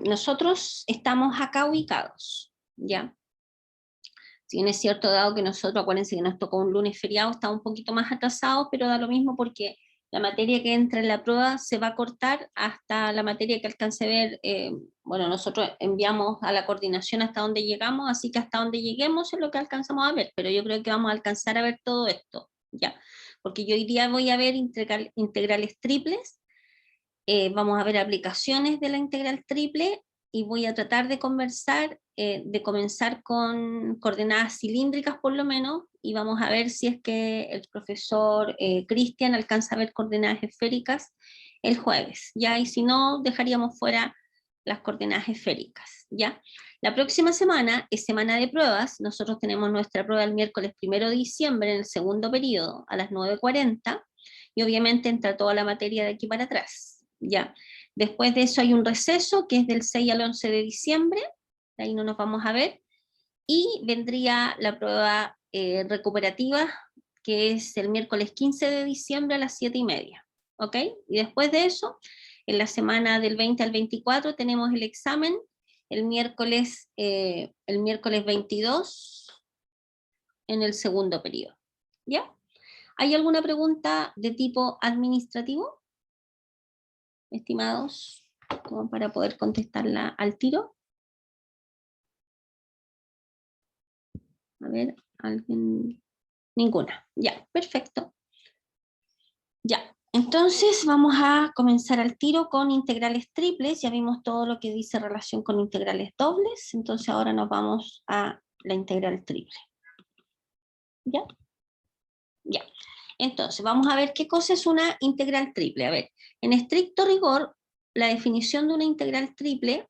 nosotros estamos acá ubicados, ¿ya? Si bien es cierto, dado que nosotros, acuérdense que nos tocó un lunes feriado, estamos un poquito más atrasados, pero da lo mismo porque la materia que entra en la prueba se va a cortar hasta la materia que alcance a ver. Bueno, nosotros enviamos a la coordinación hasta donde llegamos, así que hasta donde lleguemos es lo que alcanzamos a ver, pero yo creo que vamos a alcanzar a ver todo esto, ¿ya? Porque yo hoy día voy a ver integrales triples, vamos a ver aplicaciones de la integral triple, y voy a tratar de conversar, de comenzar con coordenadas cilíndricas por lo menos, y vamos a ver si es que el profesor Cristian alcanza a ver coordenadas esféricas el jueves, ¿ya? Y si no, dejaríamos fuera las coordenadas esféricas, ¿ya? La próxima semana es semana de pruebas. Nosotros tenemos nuestra prueba el miércoles 1 de diciembre en el segundo periodo a las 9:40, y obviamente entra toda la materia de aquí para atrás, ¿ya? Después de eso hay un receso que es del 6 al 11 de diciembre, de ahí no nos vamos a ver, y vendría la prueba recuperativa, que es el miércoles 15 de diciembre a las 7:30, ¿ok? Y después de eso, en la semana del 20 al 24 tenemos el examen, el miércoles 22 en el segundo periodo, ¿ya? ¿Hay alguna pregunta de tipo administrativo, estimados, como para poder contestarla al tiro? A ver, ¿alguien? Ninguna. Ya, perfecto. Ya, entonces vamos a comenzar al tiro con integrales triples. Ya vimos todo lo que dice relación con integrales dobles, entonces ahora nos vamos a la integral triple. ¿Ya? Ya. Entonces, vamos a ver qué cosa es una integral triple. A ver, en estricto rigor, la definición de una integral triple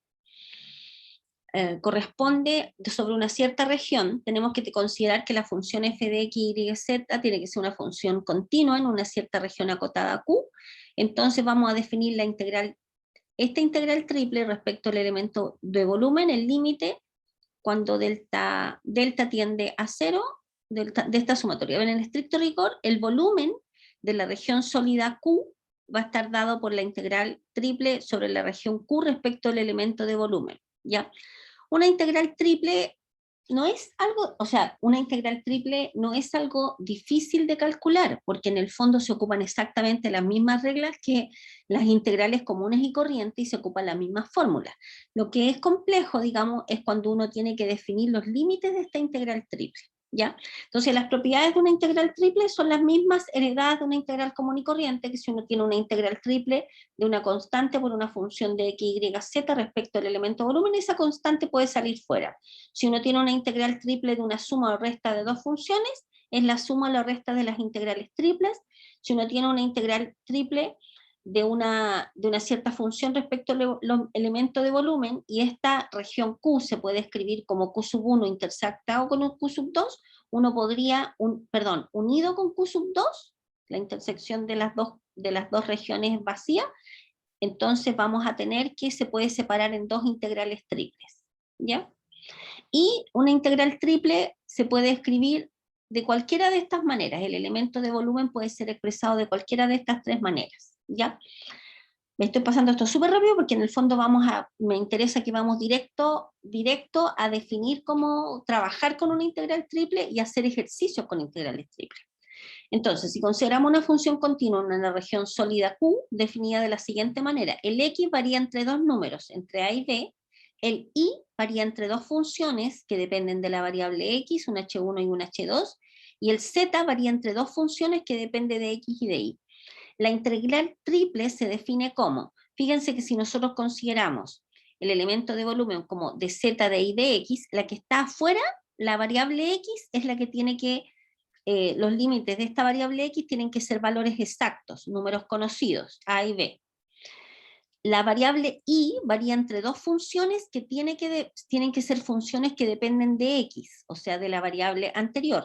corresponde sobre una cierta región. Tenemos que considerar que la función f de x, y, z tiene que ser una función continua en una cierta región acotada Q. Entonces vamos a definir la integral, esta integral triple respecto al elemento de volumen, el límite cuando delta tiende a cero de esta sumatoria. En el estricto rigor, el volumen de la región sólida Q va a estar dado por la integral triple sobre la región Q respecto al elemento de volumen, ¿ya? Una integral triple no es algo, o sea, una integral triple no es algo difícil de calcular, porque en el fondo se ocupan exactamente las mismas reglas que las integrales comunes y corrientes, y se ocupan las mismas fórmulas. Lo que es complejo, digamos, es cuando uno tiene que definir los límites de esta integral triple, ¿ya? Entonces, las propiedades de una integral triple son las mismas heredadas de una integral común y corriente, que si uno tiene una integral triple de una constante por una función de x, y, z respecto al elemento volumen, esa constante puede salir fuera. Si uno tiene una integral triple de una suma o resta de dos funciones, es la suma o la resta de las integrales triples. Si uno tiene una integral triple de una cierta función respecto al elemento de volumen, y esta región Q se puede escribir como Q sub 1 intersectado con un Q sub 2, uno podría, unido con Q sub 2, la intersección de las dos regiones vacías, entonces vamos a tener que se puede separar en dos integrales triples, ¿ya? Y una integral triple se puede escribir de cualquiera de estas maneras. El elemento de volumen puede ser expresado de cualquiera de estas tres maneras, ¿ya? Me estoy pasando esto súper rápido porque en el fondo me interesa que vamos directo a definir cómo trabajar con una integral triple y hacer ejercicios con integrales triples. Entonces, si consideramos una función continua en la región sólida Q, definida de la siguiente manera: el x varía entre dos números, entre a y b, el y varía entre dos funciones que dependen de la variable x, un h1 y un h2, y el z varía entre dos funciones que dependen de x y de y. La integral triple se define como, fíjense que si nosotros consideramos el elemento de volumen como de z, de y, de x, la que está afuera, la variable x, es la que tiene que, los límites de esta variable x tienen que ser valores exactos, números conocidos, a y b. La variable y varía entre dos funciones que tienen que ser funciones que dependen de x, o sea, de la variable anterior.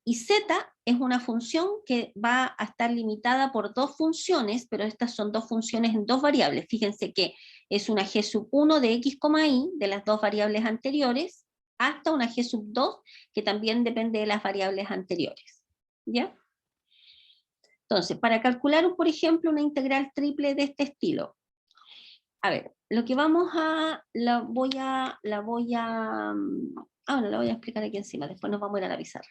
Y z es una función que va a estar limitada por dos funciones, pero estas son dos funciones en dos variables. Fíjense que es una g sub 1 de x, y de las dos variables anteriores, hasta una g sub 2 que también depende de las variables anteriores, ¿ya? Entonces, para calcular, por ejemplo, una integral triple de este estilo, A ver, lo que vamos a, bueno, la voy a explicar aquí encima, después nos vamos a ir a la pizarra.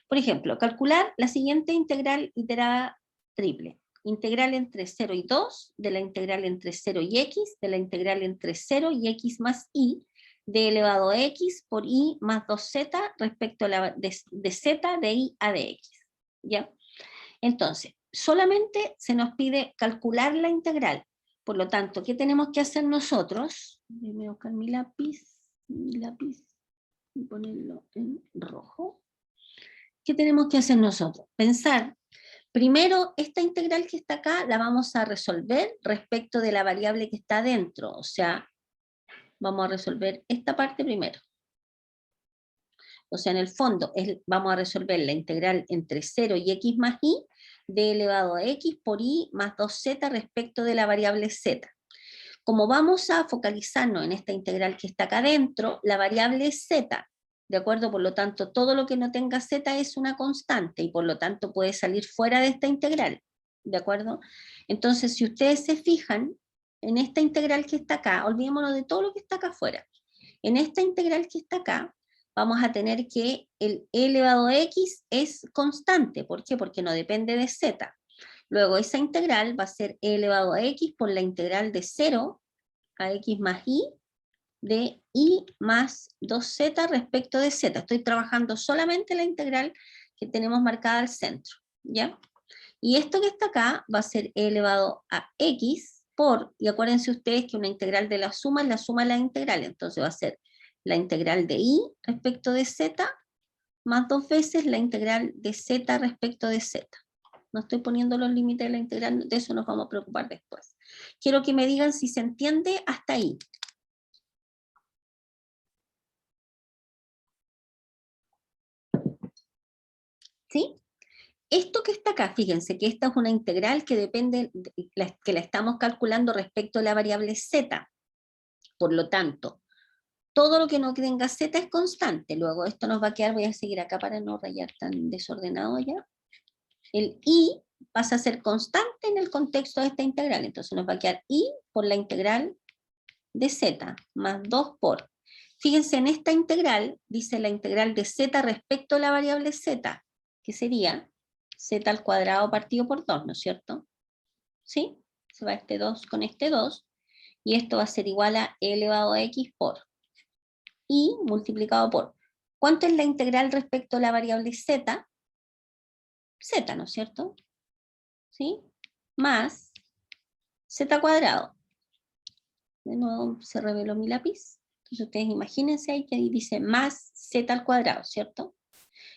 Por ejemplo, calcular la siguiente integral iterada triple. Integral entre 0 y 2, de la integral entre 0 y x, de la integral entre 0 y x más y, de elevado a x por y más 2z respecto a la de z de y a de x. ¿Ya? Entonces, solamente se nos pide calcular la integral. Por lo tanto, ¿qué tenemos que hacer nosotros? Déjame buscar mi lápiz y ponerlo en rojo. ¿Qué tenemos que hacer nosotros? Pensar, primero, esta integral que está acá la vamos a resolver respecto de la variable que está dentro. O sea, vamos a resolver esta parte primero. O sea, en el fondo vamos a resolver la integral entre 0 y x más y de elevado a x por y más 2z respecto de la variable z. Como vamos a focalizarnos en esta integral que está acá adentro, la variable es z, ¿de acuerdo? Por lo tanto, todo lo que no tenga z es una constante y por lo tanto puede salir fuera de esta integral, ¿de acuerdo? Entonces, si ustedes se fijan en esta integral que está acá, olvidémonos de todo lo que está acá afuera. En esta integral que está acá, vamos a tener que el e elevado a x es constante. ¿Por qué? Porque no depende de z. Luego esa integral va a ser e elevado a x por la integral de 0 a x más y de y más 2z respecto de z. Estoy trabajando solamente la integral que tenemos marcada al centro, ¿ya? Y esto que está acá va a ser e elevado a x por, y acuérdense ustedes que una integral de la suma es la suma de la integral, entonces va a ser la integral de y respecto de z más 2 veces la integral de z respecto de z. No estoy poniendo los límites de la integral, de eso nos vamos a preocupar después. Quiero que me digan si se entiende hasta ahí. ¿Sí? Esto que está acá, fíjense que esta es una integral que depende, que la estamos calculando respecto a la variable z. Por lo tanto, todo lo que no tenga z es constante. Luego esto nos va a quedar, voy a seguir acá para no rayar tan desordenado ya. El y pasa a ser constante en el contexto de esta integral. Entonces nos va a quedar y por la integral de z, más 2 por. Fíjense, en esta integral, dice la integral de z respecto a la variable z, que sería z al cuadrado partido por 2, ¿no es cierto? ¿Sí? Se va este 2 con este 2, y esto va a ser igual a e elevado a x por y multiplicado por. ¿Cuánto es la integral respecto a la variable z? Z, ¿no es cierto? ¿Sí? Más z cuadrado. De nuevo se reveló mi lápiz. Entonces ustedes imagínense ahí que ahí dice más z al cuadrado, ¿cierto?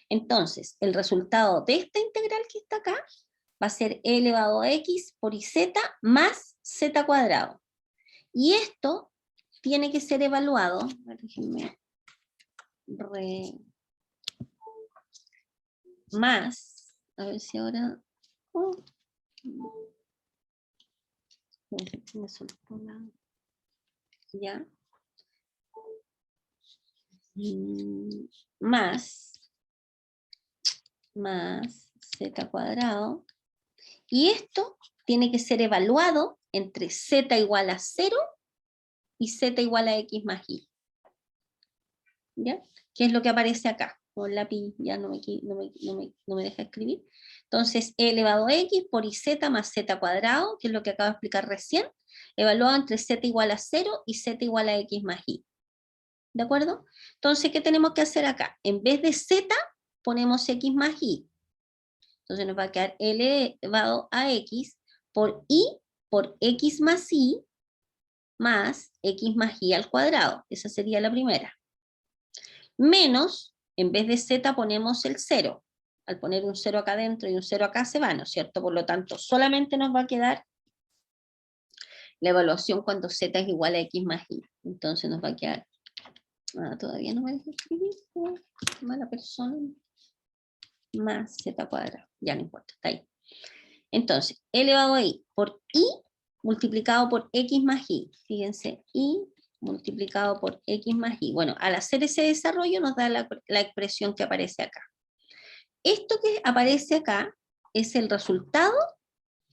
Entonces, el resultado de esta integral que está acá va a ser e elevado a x por iz más z cuadrado. Y esto tiene que ser evaluado, déjenme más, a ver si ahora, me soltó una, ya, más z cuadrado, y esto tiene que ser evaluado entre z igual a 0 y z igual a x más y. ¿Ya? ¿Qué es lo que aparece acá? Con el lápiz ya no me deja escribir. Entonces, e elevado a x por iz más z cuadrado, que es lo que acabo de explicar recién, evaluado entre z igual a 0 y z igual a x más y. ¿De acuerdo? Entonces, ¿qué tenemos que hacer acá? En vez de z, ponemos x más y. Entonces nos va a quedar elevado a x por y por x más y más x más y al cuadrado. Esa sería la primera. Menos, en vez de z ponemos el 0. Al poner un 0 acá adentro y un 0 acá se va, ¿no es cierto? Por lo tanto, solamente nos va a quedar la evaluación cuando z es igual a x más y. Entonces nos va a quedar... todavía no me deja escribir. Mala persona. Más z cuadrado. Ya no importa, está ahí. Entonces, elevado a y por y multiplicado por x más y. Fíjense, y multiplicado por x más y. Bueno, al hacer ese desarrollo nos da la expresión que aparece acá. Esto que aparece acá es el resultado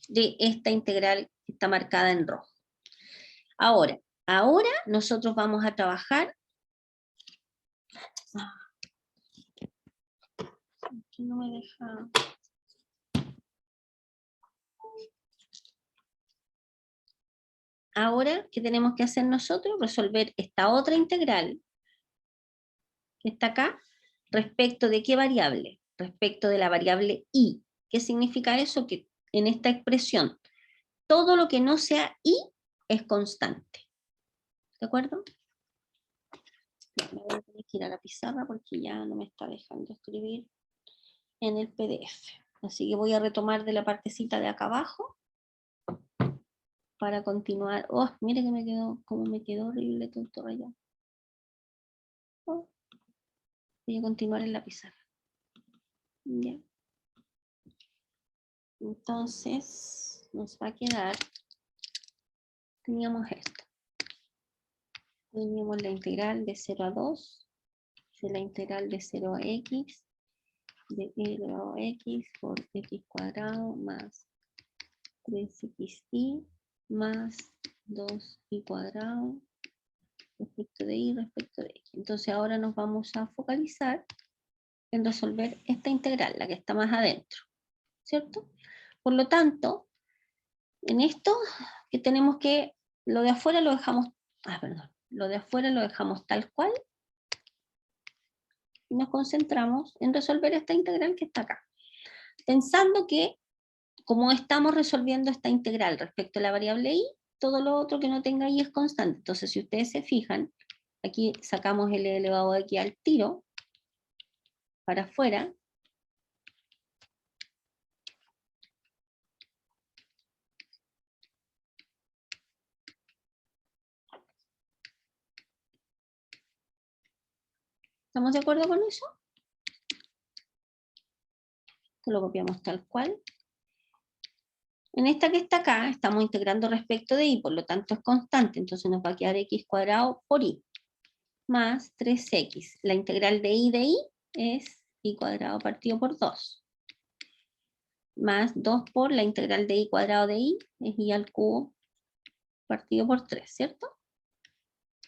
de esta integral que está marcada en rojo. Ahora nosotros vamos a trabajar. Aquí no me deja. Ahora, ¿qué tenemos que hacer nosotros? Resolver esta otra integral que está acá, respecto de qué variable, respecto de la variable y. ¿Qué significa eso? Que en esta expresión, todo lo que no sea y es constante. ¿De acuerdo? Me voy a tener que ir a la pizarra porque ya no me está dejando escribir en el PDF. Así que voy a retomar de la partecita de acá abajo para continuar. Oh, mire que me quedó, cómo me quedó horrible todo esto rayado. Oh, voy a continuar en la pizarra. Ya. Entonces, nos va a quedar, teníamos esto. Teníamos la integral de 0 a 2, de la integral de 0 a x, de e elevado a x por x cuadrado más 3xy más 2y cuadrado respecto de y respecto de x. Entonces ahora nos vamos a focalizar en resolver esta integral, la que está más adentro, ¿cierto? Por lo tanto, en esto que tenemos que, lo de afuera lo dejamos, lo de afuera lo dejamos tal cual y nos concentramos en resolver esta integral que está acá. Pensando que, como estamos resolviendo esta integral respecto a la variable y, todo lo otro que no tenga y es constante. Entonces, si ustedes se fijan, aquí sacamos el elevado a x al tiro, para afuera, ¿estamos de acuerdo con eso? Esto lo copiamos tal cual. En esta que está acá, estamos integrando respecto de y, por lo tanto es constante, entonces nos va a quedar x cuadrado por y, más 3x. La integral de y es y cuadrado partido por 2. Más 2 por la integral de y cuadrado de y, es y al cubo partido por 3, ¿cierto?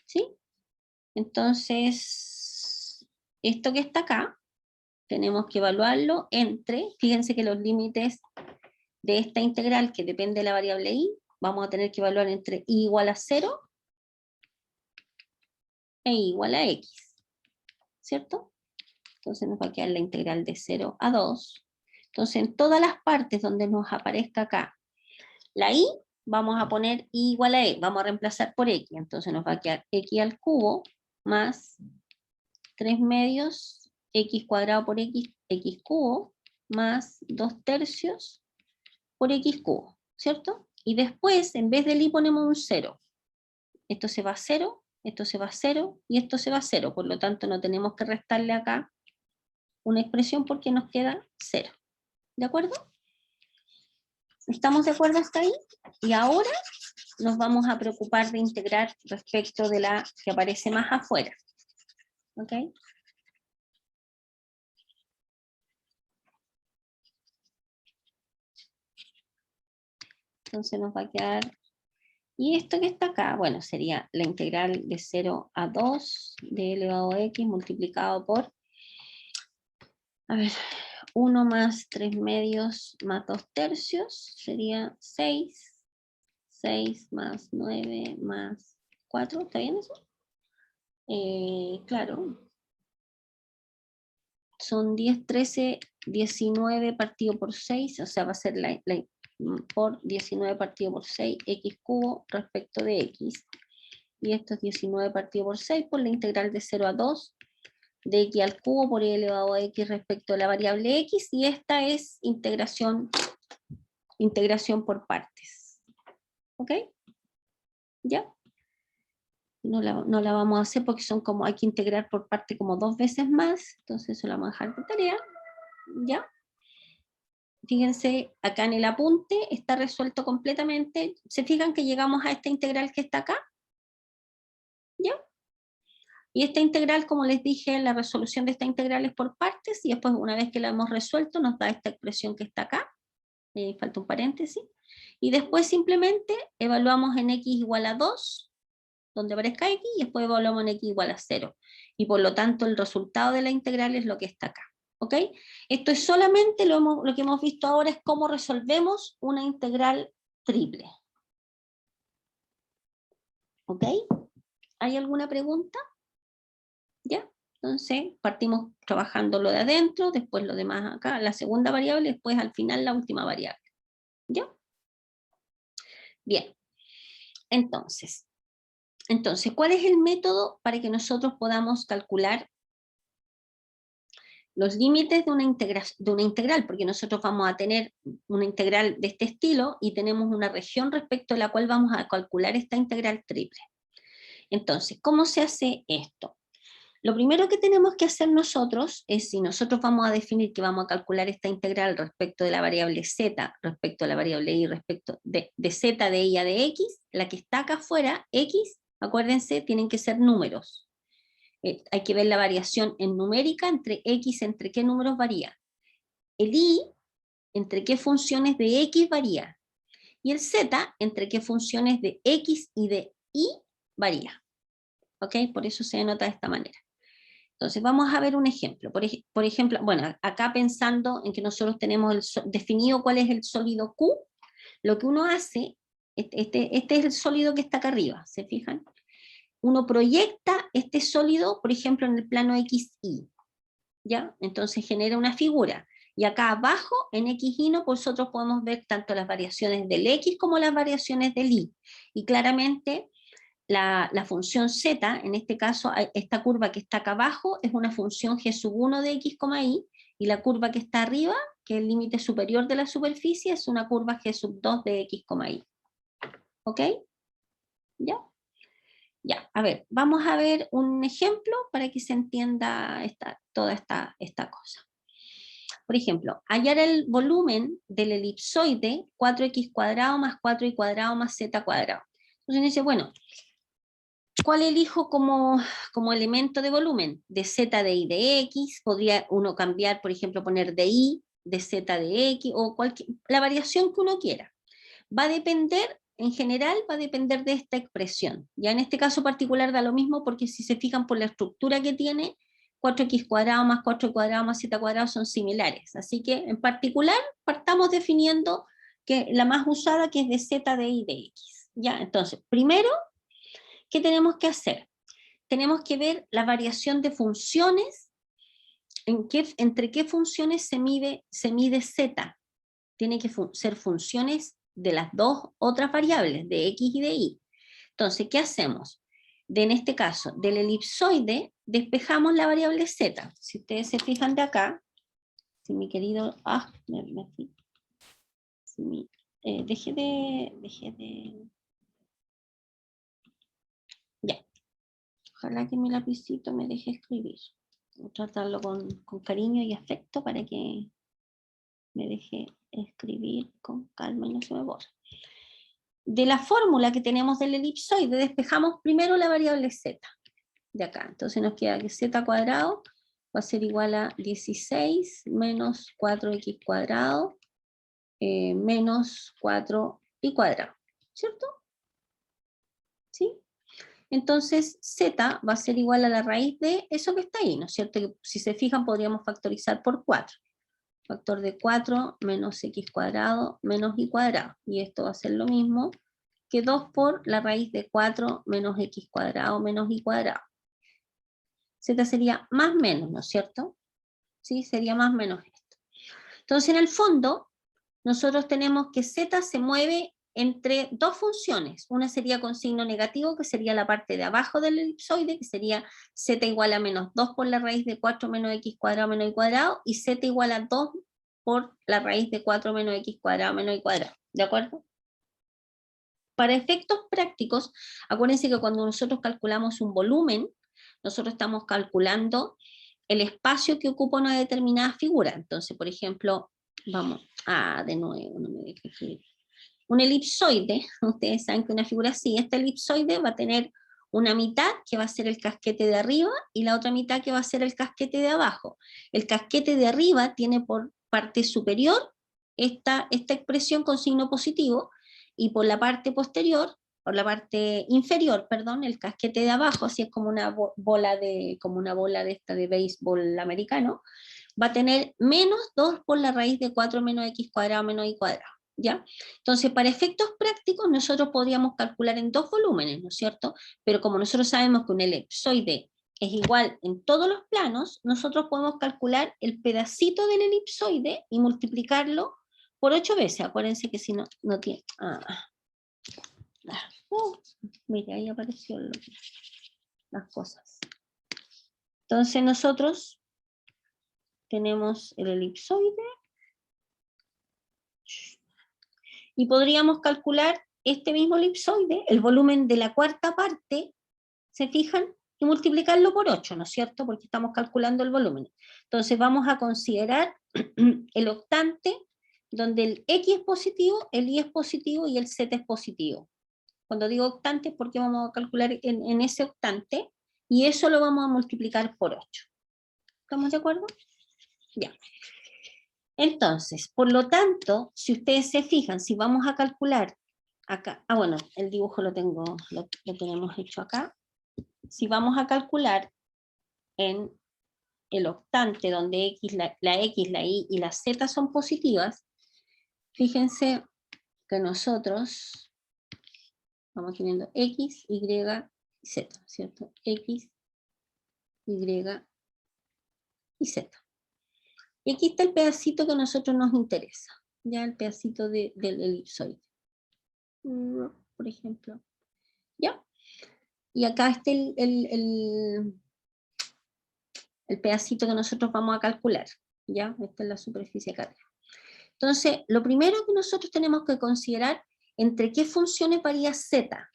¿Sí? Entonces, esto que está acá, tenemos que evaluarlo entre, fíjense que los límites de esta integral, que depende de la variable y, vamos a tener que evaluar entre y igual a 0 e igual a x, ¿cierto? Entonces nos va a quedar la integral de 0 a 2. Entonces en todas las partes donde nos aparezca acá la y, vamos a poner y igual a e, vamos a reemplazar por x, entonces nos va a quedar x al cubo más 3 medios x cuadrado por x, x cubo, más 2 tercios por x cubo, ¿cierto? Y después, en vez del y ponemos un 0. Esto se va a 0, esto se va a 0, y esto se va a 0. Por lo tanto, no tenemos que restarle acá una expresión porque nos queda 0. ¿De acuerdo? ¿Estamos de acuerdo hasta ahí? Y ahora nos vamos a preocupar de integrar respecto de la que aparece más afuera. ¿Ok? Entonces nos va a quedar, y esto que está acá, bueno, sería la integral de 0 a 2 de elevado a x multiplicado por, a ver, 1 más 3 medios más 2 tercios, sería 6, 6 más 9 más 4, ¿está bien eso? Claro, son 10, 13, 19 partido por 6, o sea, va a ser por 19 partido por 6, x cubo respecto de x. Y esto es 19 partido por 6 por la integral de 0 a 2 de x al cubo por y elevado a x respecto a la variable x, y esta es integración por partes. ¿Ok? ¿Ya? No la vamos a hacer porque son como, hay que integrar por parte como 2 veces más, entonces eso lo vamos a dejar de tarea. ¿Ya? Fíjense, acá en el apunte está resuelto completamente. ¿Se fijan que llegamos a esta integral que está acá? ¿Ya? Y esta integral, como les dije, la resolución de esta integral es por partes, y después, una vez que la hemos resuelto, nos da esta expresión que está acá. falta un paréntesis, y después simplemente evaluamos en x igual a 2, donde aparezca x, y después evaluamos en x igual a 0, y por lo tanto el resultado de la integral es lo que está acá, ¿ok? Esto es solamente lo que hemos visto ahora, es cómo resolvemos una integral triple, ¿ok? ¿Hay alguna pregunta? ¿Ya? Entonces partimos trabajando lo de adentro, después lo demás acá, la segunda variable, después al final la última variable, ¿ya? Bien, entonces, ¿cuál es el método para que nosotros podamos calcular los límites de una integral? Porque nosotros vamos a tener una integral de este estilo y tenemos una región respecto a la cual vamos a calcular esta integral triple. Entonces, ¿cómo se hace esto? Lo primero que tenemos que hacer nosotros es, si nosotros vamos a definir que vamos a calcular esta integral respecto de la variable z, respecto a la variable y, respecto de z de y a de x, la que está acá afuera, x, acuérdense, tienen que ser números. Hay que ver la variación en numérica entre x, entre qué números varía. El y, entre qué funciones de x varía. Y el z, entre qué funciones de x y de y varía. ¿Ok? Por eso se denota de esta manera. Entonces vamos a ver un ejemplo. Por ejemplo, bueno, acá pensando en que nosotros tenemos definido cuál es el sólido Q, lo que uno hace, este es el sólido que está acá arriba, ¿se fijan? Uno proyecta este sólido, por ejemplo, en el plano XY, ¿ya? Entonces genera una figura. Y acá abajo, en XY, nosotros podemos ver tanto las variaciones del X como las variaciones del Y. Y claramente la función z, en este caso, esta curva que está acá abajo, es una función g sub 1 de x, y, y la curva que está arriba, que es el límite superior de la superficie, es una curva g sub 2 de x, y. ¿Ok? ¿Ya? Ya, a ver, vamos a ver un ejemplo para que se entienda toda esta cosa. Por ejemplo, hallar el volumen del elipsoide 4x cuadrado más 4y cuadrado más z cuadrado. Entonces dice, bueno, ¿cuál elijo como elemento de volumen? De z de y de x, podría uno cambiar, por ejemplo, poner de y, de z de x, o la variación que uno quiera. Va a depender, en general, va a depender de esta expresión. Ya en este caso particular da lo mismo, porque si se fijan por la estructura que tiene, 4x cuadrado más 4y cuadrado más z cuadrado son similares. Así que, en particular, partamos definiendo que la más usada, que es de z de y de x. Ya, entonces, primero, ¿qué tenemos que hacer? Tenemos que ver la variación de funciones, entre qué funciones se mide z. Tiene que ser funciones de las dos otras variables, de x y de y. Entonces, ¿qué hacemos? En este caso, del elipsoide, despejamos la variable z. Si ustedes se fijan de acá, si mi querido... dejé de... Ya. Ojalá que mi lapicito me deje escribir. Voy a tratarlo con cariño y afecto para que me deje escribir con calma y no se me borre. De la fórmula que tenemos del elipsoide, despejamos primero la variable z, de acá. Entonces nos queda que z cuadrado va a ser igual a 16 menos 4x cuadrado menos 4y cuadrado, ¿cierto? ¿Sí? Entonces z va a ser igual a la raíz de eso que está ahí, ¿no es cierto? Que si se fijan podríamos factorizar por 4. Factor de 4 menos x cuadrado menos y cuadrado. Y esto va a ser lo mismo que 2 por la raíz de 4 menos x cuadrado menos y cuadrado. Z sería más menos, ¿no es cierto? ¿Sí? Sería más menos esto. Entonces en el fondo, nosotros tenemos que z se mueve entre dos funciones. Una sería con signo negativo, que sería la parte de abajo del elipsoide, que sería z igual a menos 2 por la raíz de 4 menos x cuadrado menos y cuadrado, y z igual a 2 por la raíz de 4 menos x cuadrado menos y cuadrado. ¿De acuerdo? Para efectos prácticos, acuérdense que cuando nosotros calculamos un volumen, nosotros estamos calculando el espacio que ocupa una determinada figura. Entonces, por ejemplo, vamos de nuevo, no me dejo escribir. Un elipsoide, ustedes saben que una figura así, este elipsoide va a tener una mitad que va a ser el casquete de arriba y la otra mitad que va a ser el casquete de abajo. El casquete de arriba tiene por parte superior esta expresión con signo positivo, y por la parte posterior, por la parte inferior, perdón, el casquete de abajo, así es como una bola de esta de béisbol americano, va a tener menos 2 por la raíz de 4 menos x cuadrado menos y cuadrado, ¿ya? Entonces, para efectos prácticos, nosotros podríamos calcular en dos volúmenes, ¿no es cierto? Pero como nosotros sabemos que un elipsoide es igual en todos los planos, nosotros podemos calcular el pedacito del elipsoide y multiplicarlo por 8 veces. Acuérdense que si no, no tiene... mira, ahí apareció las cosas. Entonces nosotros tenemos el elipsoide y podríamos calcular este mismo elipsoide, el volumen de la cuarta parte, ¿se fijan? Y multiplicarlo por 8, ¿no es cierto? Porque estamos calculando el volumen. Entonces vamos a considerar el octante, donde el X es positivo, el Y es positivo y el Z es positivo. Cuando digo octante es porque vamos a calcular en ese octante, y eso lo vamos a multiplicar por 8. ¿Estamos de acuerdo? Ya. Entonces, por lo tanto, si ustedes se fijan, si vamos a calcular acá, bueno, el dibujo lo tenemos hecho acá. Si vamos a calcular en el octante, donde X, la X, la Y y la Z son positivas, fíjense que nosotros vamos teniendo X, Y y Z, ¿cierto? X, Y y Z. Y aquí está el pedacito que a nosotros nos interesa, ya el pedacito del elipsoide, por ejemplo. ¿Ya? Y acá está el pedacito que nosotros vamos a calcular, ¿ya? Esta es la superficie acá arriba. Entonces, lo primero que nosotros tenemos que considerar, entre qué funciones varía Z.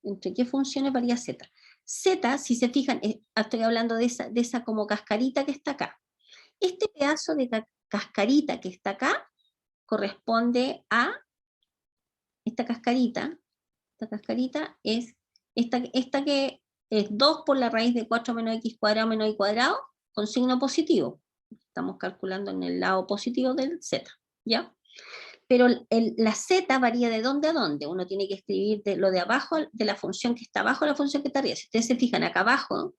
Entre qué funciones varía Z. Z, si se fijan, estoy hablando de esa como cascarita que está acá. Este pedazo de cascarita que está acá corresponde a esta cascarita. Esta cascarita es esta que es 2 por la raíz de 4 menos x cuadrado menos y cuadrado con signo positivo. Estamos calculando en el lado positivo del z, ¿ya? Pero la z varía de dónde a dónde. Uno tiene que escribir de lo de abajo, de la función que está abajo a la función que está arriba. Si ustedes se fijan acá abajo,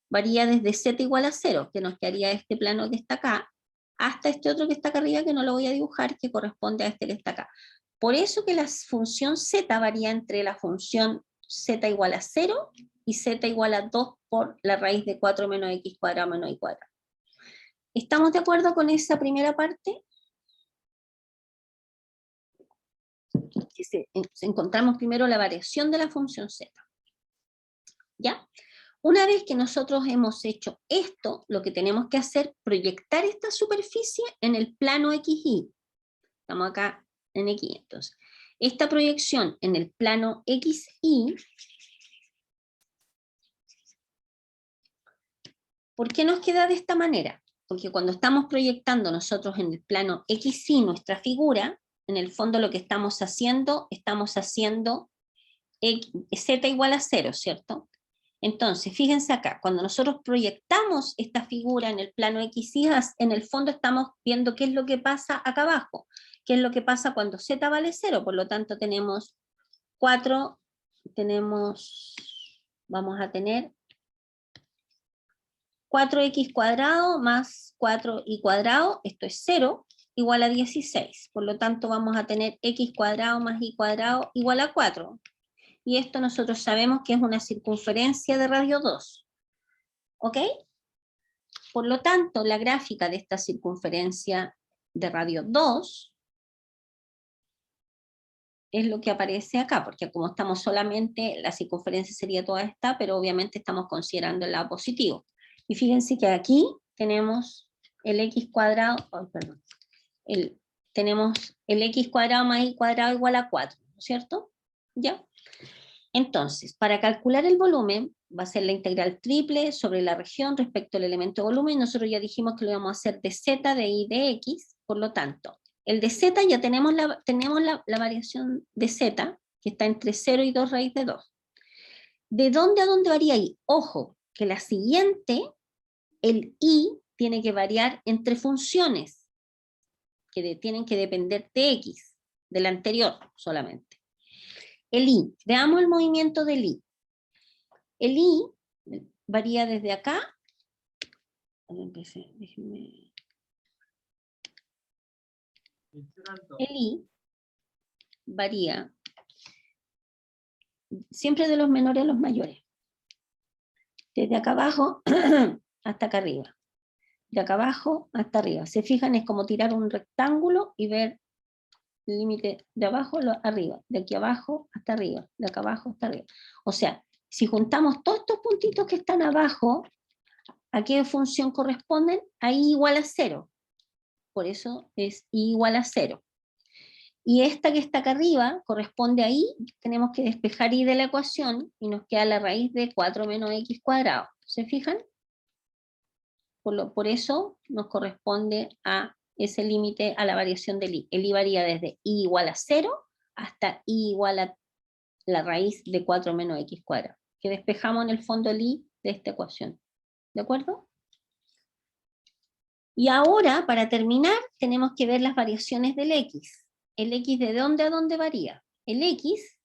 varía desde z igual a 0, que nos quedaría este plano que está acá, hasta este otro que está acá arriba, que no lo voy a dibujar, que corresponde a este que está acá. Por eso que la función z varía entre la función z igual a 0 y z igual a 2 por la raíz de 4 menos x cuadrado menos y cuadrado. ¿Estamos de acuerdo con esa primera parte? Encontramos primero la variación de la función z. ¿Ya? Una vez que nosotros hemos hecho esto, lo que tenemos que hacer es proyectar esta superficie en el plano XY. Estamos acá en X, entonces. Esta proyección en el plano XY, ¿por qué nos queda de esta manera? Porque cuando estamos proyectando nosotros en el plano XY nuestra figura, en el fondo lo que estamos haciendo Z igual a 0, ¿cierto? Entonces, fíjense acá, cuando nosotros proyectamos esta figura en el plano XY, en el fondo estamos viendo qué es lo que pasa acá abajo, qué es lo que pasa cuando Z vale 0, por lo tanto tenemos 4, vamos a tener 4x cuadrado más 4y cuadrado, esto es 0, igual a 16, por lo tanto vamos a tener x cuadrado más y cuadrado igual a 4. Y esto nosotros sabemos que es una circunferencia de radio 2. ¿Ok? Por lo tanto, la gráfica de esta circunferencia de radio 2 es lo que aparece acá, porque como estamos solamente, la circunferencia sería toda esta, pero obviamente estamos considerando el lado positivo. Y fíjense que aquí tenemos el x cuadrado, tenemos el x cuadrado más y cuadrado igual a 4, ¿no es cierto? ¿Ya? Entonces, para calcular el volumen, va a ser la integral triple sobre la región respecto al elemento volumen. Nosotros ya dijimos que lo íbamos a hacer de z, de y, de x, por lo tanto, el de z ya tenemos la variación de z, que está entre 0 y 2 raíz de 2. ¿De dónde a dónde varía y? Ojo, que la siguiente, el y, tiene que variar entre funciones. que tienen que depender de X, del anterior solamente. El Y, veamos el movimiento del Y. El Y varía desde acá. El I varía siempre de los menores a los mayores. Desde acá abajo hasta acá arriba. De acá abajo hasta arriba. Se fijan, es como tirar un rectángulo y ver el límite de abajo a arriba. De aquí abajo hasta arriba. De acá abajo hasta arriba. O sea, si juntamos todos estos puntitos que están abajo, ¿a qué función corresponden? A I igual a 0. Por eso es I igual a 0. Y esta que está acá arriba corresponde a I, tenemos que despejar I de la ecuación y nos queda la raíz de 4 menos X cuadrado. ¿Se fijan? Por eso nos corresponde a ese límite, a la variación del I. El I varía desde I igual a 0 hasta I igual a la raíz de 4 menos X cuadrado, que despejamos en el fondo el I de esta ecuación. ¿De acuerdo? Y ahora, para terminar, tenemos que ver las variaciones del X. ¿El X de dónde a dónde varía? El X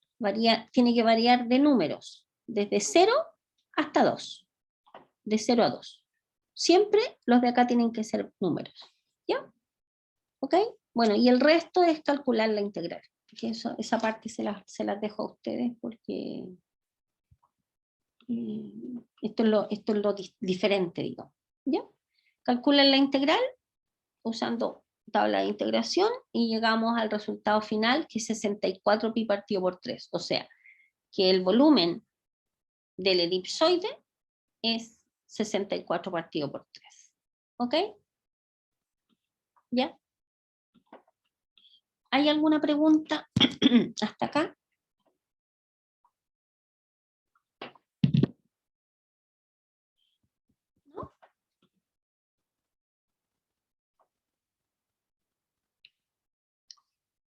tiene que variar de números, desde 0 hasta 2. De 0 a 2. Siempre los de acá tienen que ser números. ¿Ya? ¿Ok? Bueno, y el resto es calcular la integral. Esa parte se las dejo a ustedes porque esto es lo diferente, digo. ¿Ya? Calculan la integral usando tabla de integración y llegamos al resultado final, que es 64 pi partido por 3. O sea, que el volumen del elipsoide es 64 partido por 3. ¿Ok? ¿Ya? ¿Hay alguna pregunta hasta acá? ¿No?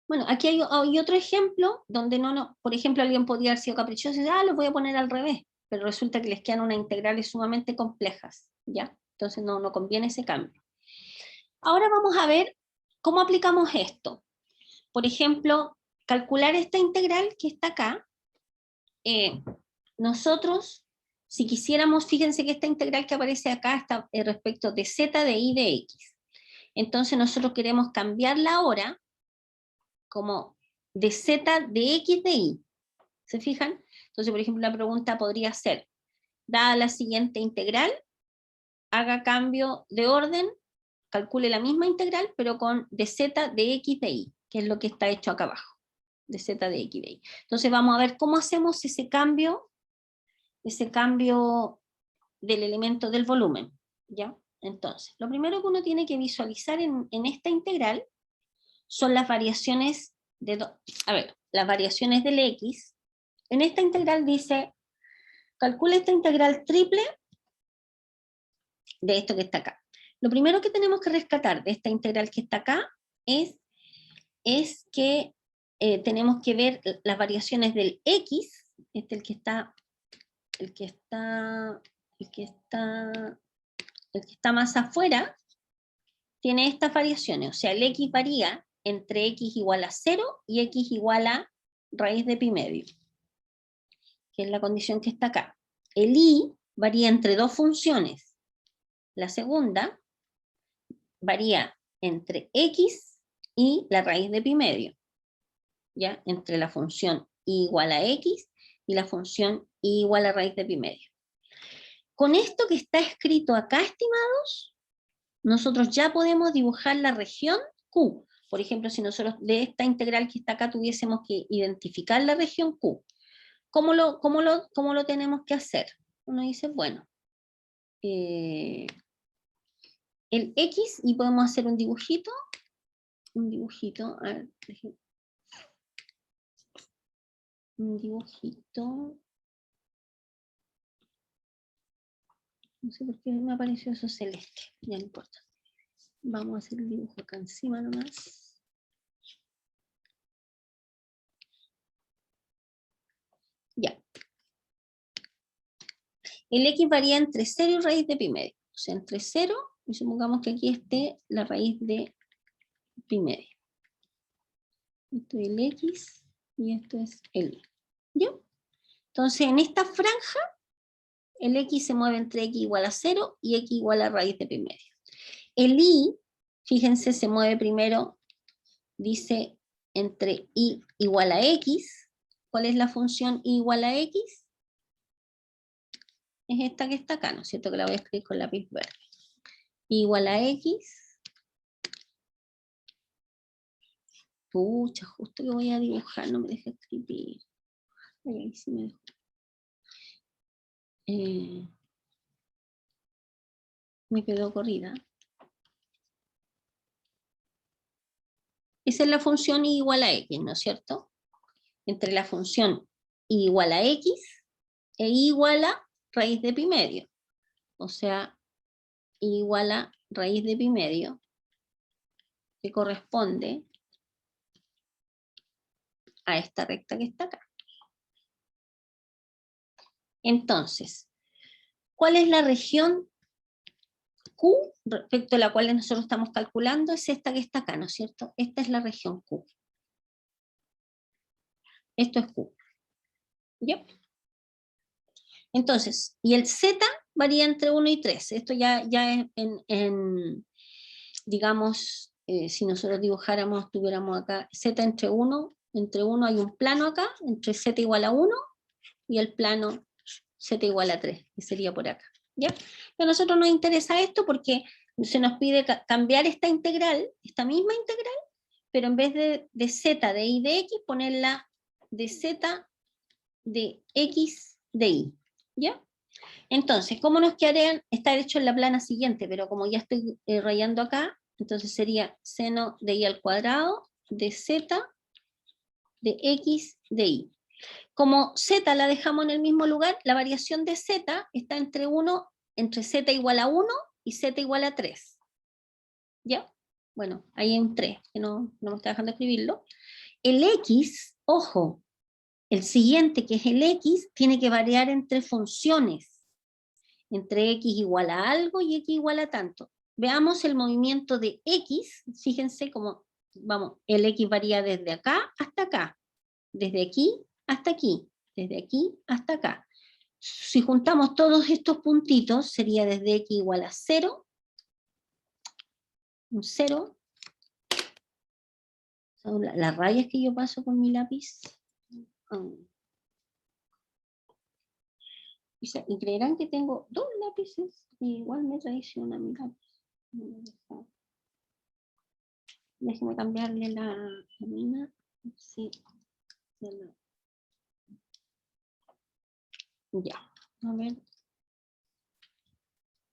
Bueno, aquí hay otro ejemplo donde por ejemplo, alguien podría haber sido caprichoso y decir, los voy a poner al revés, pero resulta que les quedan unas integrales sumamente complejas, ¿ya? Entonces no conviene ese cambio. Ahora vamos a ver cómo aplicamos esto. Por ejemplo, calcular esta integral que está acá. Nosotros, si quisiéramos, fíjense que esta integral que aparece acá está respecto de z de y de x. Entonces nosotros queremos cambiarla ahora como de z de x de y. ¿Se fijan? Entonces, por ejemplo, la pregunta podría ser, dada la siguiente integral, haga cambio de orden, calcule la misma integral, pero con de z de x de y, que es lo que está hecho acá abajo, de z de x de y. Entonces vamos a ver cómo hacemos ese cambio del elemento del volumen, ¿ya? Entonces, lo primero que uno tiene que visualizar en esta integral son las variaciones las variaciones del x. En esta integral dice, calcula esta integral triple de esto que está acá. Lo primero que tenemos que rescatar de esta integral que está acá es que tenemos que ver las variaciones del x, el que está más afuera, tiene estas variaciones. O sea, el x varía entre x igual a 0 y x igual a raíz de pi medio, que es la condición que está acá. El y varía entre dos funciones. La segunda varía entre x y la raíz de pi medio, ¿ya? Entre la función y igual a x y la función y igual a raíz de pi medio. Con esto que está escrito acá, estimados, nosotros ya podemos dibujar la región Q. Por ejemplo, si nosotros de esta integral que está acá tuviésemos que identificar la región Q, ¿cómo lo tenemos que hacer? Uno dice, bueno, el X, y podemos hacer un dibujito, a ver, un dibujito, no sé por qué me apareció eso celeste, ya no importa. Vamos a hacer el dibujo acá encima nomás. Ya. El X varía entre 0 y raíz de pi medio. O sea, entre 0, y supongamos que aquí esté la raíz de medio. Esto es el X y esto es el Y. ¿Ya? Entonces, en esta franja, el X se mueve entre X igual a 0 y X igual a raíz de pi medio. El Y, fíjense, se mueve primero, dice, entre Y igual a X. ¿Cuál es la función Y igual a X? Es esta que está acá, ¿no es cierto? Que la voy a escribir con lápiz verde. Y igual a X. Pucha, justo que voy a dibujar, no me deja escribir. Ahí sí me dejó. Me quedó corrida. Esa es la función Y igual a X, ¿no es cierto? Entre la función Y igual a X e Y igual a raíz de pi medio. O sea, Y igual a raíz de pi medio, que corresponde a esta recta que está acá. Entonces, ¿cuál es la región Q respecto a la cual nosotros estamos calculando? Es esta que está acá, ¿no es cierto? Esta es la región Q. Esto es Q. ¿Ya? Entonces, y el Z varía entre 1 y 3. Esto ya es digamos, si nosotros dibujáramos, tuviéramos acá Z entre 1 hay un plano acá, entre Z igual a 1 y el plano Z igual a 3, que sería por acá. ¿Ya? Pero a nosotros nos interesa esto porque se nos pide cambiar esta integral, esta misma integral, pero en vez de Z de Y de X, ponerla de Z de X de Y. ¿Ya? Entonces, ¿cómo nos quedarían? Está hecho en la plana siguiente, pero como ya estoy rayando acá, entonces sería seno de Y al cuadrado de Z de X de Y. Como Z la dejamos en el mismo lugar, la variación de Z está entre Z igual a 1 y Z igual a 3. ¿Ya? Bueno, ahí hay un 3, que no me está dejando escribirlo. El X, ojo, el siguiente, que es el X, tiene que variar entre funciones, entre X igual a algo y X igual a tanto. Veamos el movimiento de X, fíjense cómo, vamos, el X varía desde acá hasta acá, desde aquí hasta aquí, desde aquí hasta acá. Si juntamos todos estos puntitos, sería desde X igual a 0, un 0, son las rayas que yo paso con mi lápiz. Y creerán que tengo dos lápices, y igual me traiciona mi lápiz. Déjeme cambiarle la mina. Sí. Ya. A ver.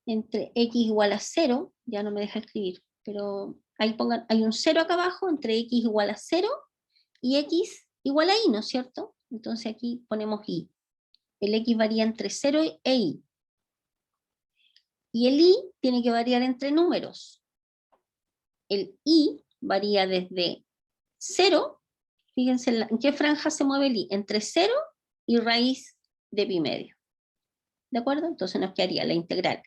Entre X igual a 0, ya no me deja escribir, pero ahí pongan, hay un 0 acá abajo, entre X igual a 0 y X igual a Y, ¿no es cierto? Entonces aquí ponemos Y. El X varía entre 0 e Y. Y el Y tiene que variar entre números. El Y varía desde 0, fíjense en qué franja se mueve el Y, entre 0 y raíz de pi medio. ¿De acuerdo? Entonces nos quedaría la integral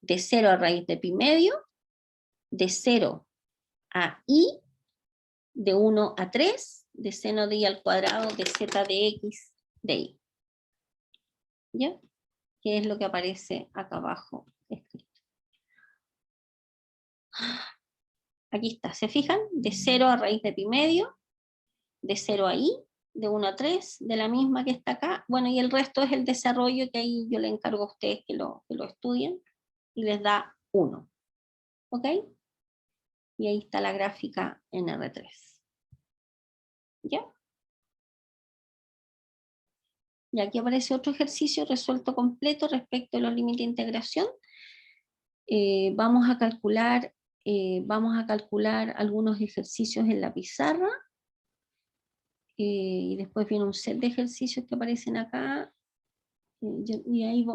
de 0 a raíz de pi medio, de 0 a Y, de 1 a 3, de seno de Y al cuadrado, de Z de X de Y. ¿Ya? Que es lo que aparece acá abajo escrito. Aquí está, ¿se fijan? De 0 a raíz de pi medio, de 0 a Y, de 1 a 3, de la misma que está acá. Bueno, y el resto es el desarrollo que ahí yo le encargo a ustedes que lo estudien y les da 1. ¿Ok? Y ahí está la gráfica en R3. ¿Ya? Y aquí aparece otro ejercicio resuelto completo respecto a los límites de integración. Vamos a calcular algunos ejercicios en la pizarra. Y después viene un set de ejercicios que aparecen acá. Y ahí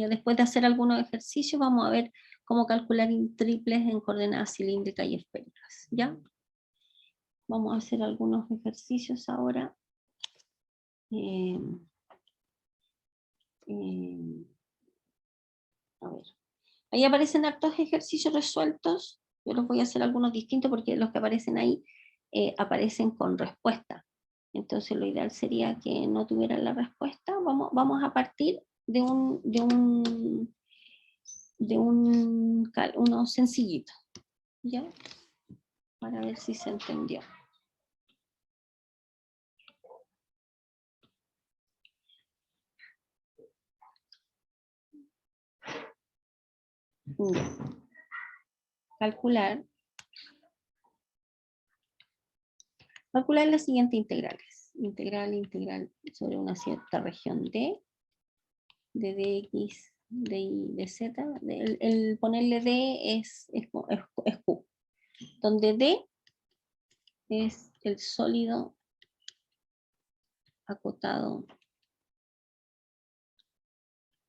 después de hacer algunos ejercicios, vamos a ver cómo calcular triples en coordenadas cilíndricas y esféricas. ¿Ya? Vamos a hacer algunos ejercicios ahora. A ver. Ahí aparecen hartos ejercicios resueltos. Yo los voy a hacer algunos distintos porque los que aparecen ahí aparecen con respuesta. Entonces lo ideal sería que no tuvieran la respuesta. Vamos a partir de uno sencillito, ¿ya? Para ver si se entendió. Ya. Calcular las siguientes integrales. Integral sobre una cierta región D, de dx, de y, de z. El ponerle D es Q, donde D es el sólido acotado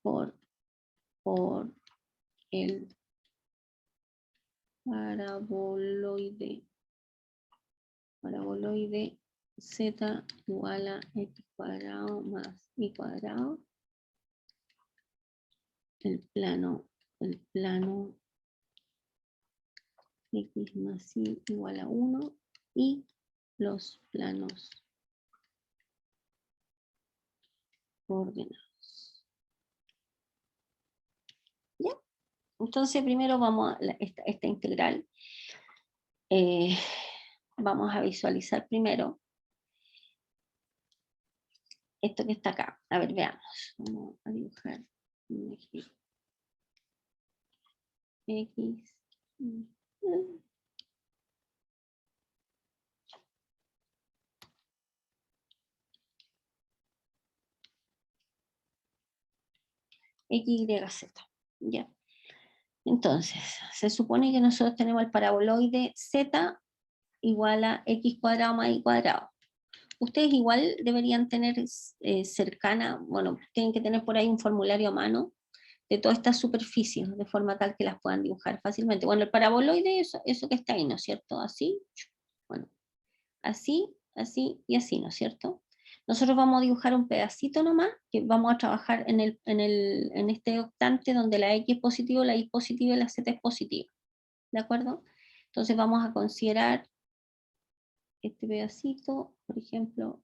por el paraboloide z igual a x cuadrado más y cuadrado, el plano x más y igual a 1 y los planos coordenados. ¿Ya? Entonces primero vamos a esta integral. Vamos a visualizar primero esto que está acá. A ver, veamos. Vamos a dibujar un eje X. X, Y, Z. ¿Ya? Entonces, se supone que nosotros tenemos el paraboloide Z igual a X cuadrado más Y cuadrado. Ustedes igual deberían tener cercana, bueno, tienen que tener por ahí un formulario a mano de todas estas superficies, de forma tal que las puedan dibujar fácilmente. Bueno, el paraboloide, eso que está ahí, ¿no es cierto? Así, bueno, así, así y así, ¿no es cierto? Nosotros vamos a dibujar un pedacito nomás, que vamos a trabajar en este octante donde la X es positiva, la Y positiva y la Z es positiva. ¿De acuerdo? Entonces vamos a considerar este pedacito, por ejemplo,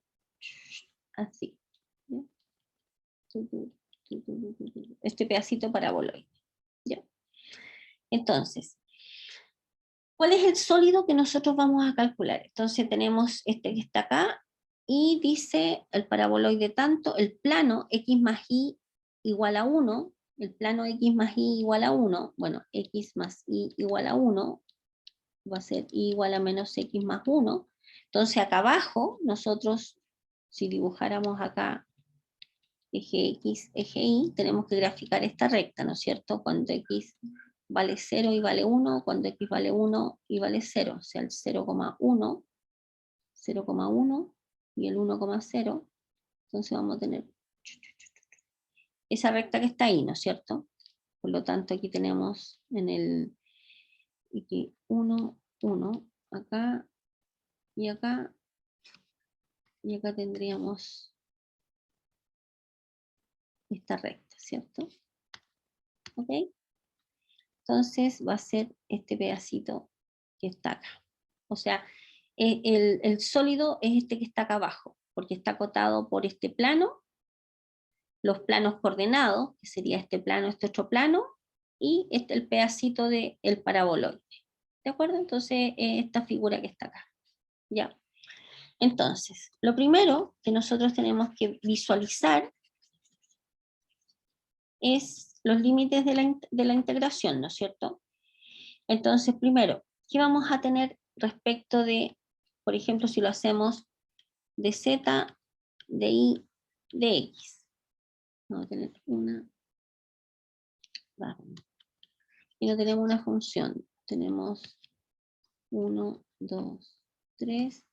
así. ¿Ya? Este pedacito paraboloide. ¿Ya? Entonces, ¿cuál es el sólido que nosotros vamos a calcular? Entonces tenemos este que está acá, y dice el paraboloide tanto, el plano x más y igual a 1, el plano x más y igual a 1, bueno, x más y igual a 1, va a ser y igual a menos x más 1, entonces acá abajo, nosotros, si dibujáramos acá eje x, eje y, tenemos que graficar esta recta, ¿no es cierto? Cuando x vale 0 y vale 1, cuando x vale 1 y vale 0, o sea, el 0,1, 0,1 y el 1,0, entonces vamos a tener esa recta que está ahí, ¿no es cierto? Por lo tanto, aquí tenemos en el 1, 1, acá, y acá tendríamos esta recta, ¿cierto? ¿Ok? Entonces va a ser este pedacito que está acá. O sea, el sólido es este que está acá abajo, porque está acotado por este plano, los planos coordenados, que sería este plano, este otro plano, y el pedacito del paraboloide. ¿De acuerdo? Entonces, esta figura que está acá. ¿Ya? Entonces, lo primero que nosotros tenemos que visualizar es los límites de la integración, ¿no es cierto? Entonces, primero, ¿qué vamos a tener respecto de, por ejemplo, si lo hacemos de z, de y, de x? Vamos a tener y no tenemos una función. Tenemos 1, 2, 3.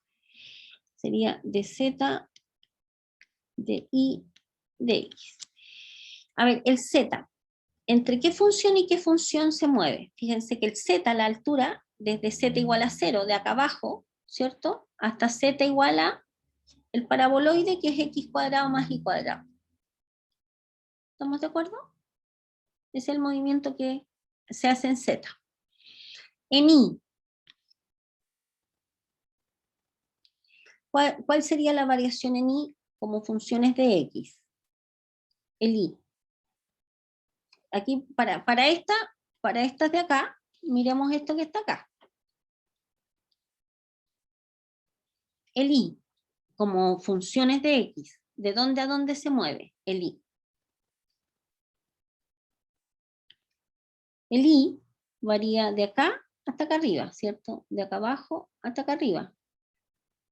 Sería de z, de y, de x. A ver, el z, ¿entre qué función y qué función se mueve? Fíjense que el z, la altura, desde z igual a 0, de acá abajo, ¿cierto? Hasta z igual a el paraboloide, que es x cuadrado más y cuadrado. ¿Estamos de acuerdo? Es el movimiento que se hace en z. En y, ¿Cuál sería la variación en y como funciones de x? El y. Aquí, para estas de acá, miremos esto que está acá. El y, como funciones de x, ¿de dónde a dónde se mueve el y? El y varía de acá hasta acá arriba, ¿cierto? De acá abajo hasta acá arriba.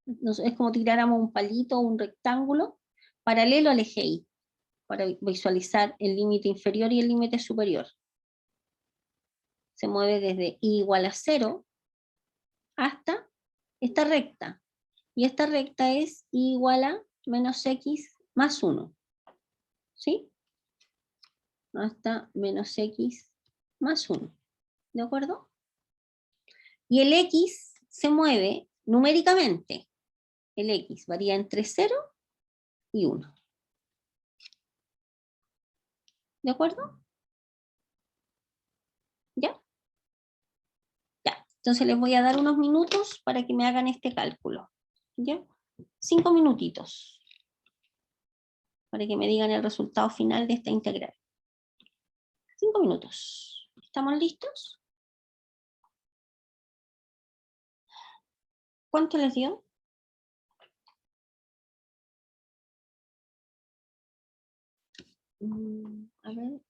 Es como tiráramos un palito o un rectángulo paralelo al eje y, para visualizar el límite inferior y el límite superior. Se mueve desde y igual a 0 hasta esta recta. Y esta recta es y igual a menos x más 1. ¿Sí? Hasta menos x más 1. ¿De acuerdo? Y el x se mueve numéricamente. El x varía entre 0 y 1. ¿De acuerdo? ¿Ya? Ya. Entonces les voy a dar unos minutos para que me hagan este cálculo. ¿Ya? 5 minutitos. Para que me digan el resultado final de esta integral. 5 minutos. ¿Estamos listos? ¿Cuánto les dio? A ver.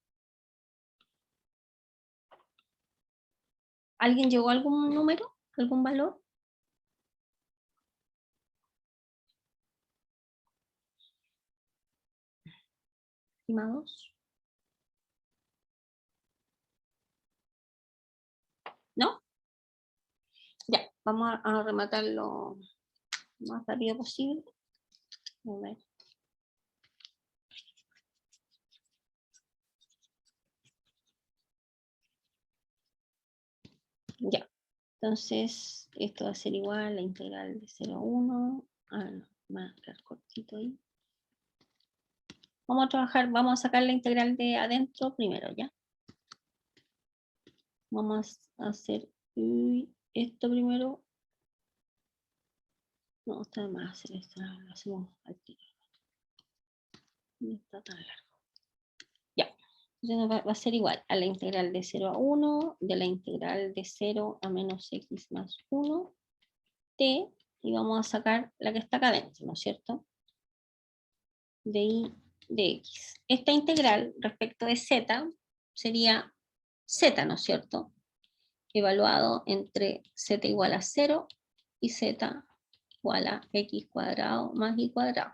¿Alguien llegó a algún número? ¿Algún valor? Estimados. ¿No? Ya, vamos a rematarlo lo más rápido posible. A ver. Ya, entonces esto va a ser igual a la integral de 0 a 1. No, va a quedar cortito ahí. Vamos a trabajar, vamos a sacar la integral de adentro primero, ¿ya? Vamos a hacer esto primero. No, está de más hacer esto, lo hacemos al tiro. No está tan largo. Ya, entonces va a ser igual a la integral de 0 a 1, de la integral de 0 a menos x más 1, t, y vamos a sacar la que está acá adentro, ¿no es cierto? De y de x. Esta integral respecto de z sería z, ¿no es cierto? Evaluado entre z igual a 0 y z igual a x cuadrado más y cuadrado.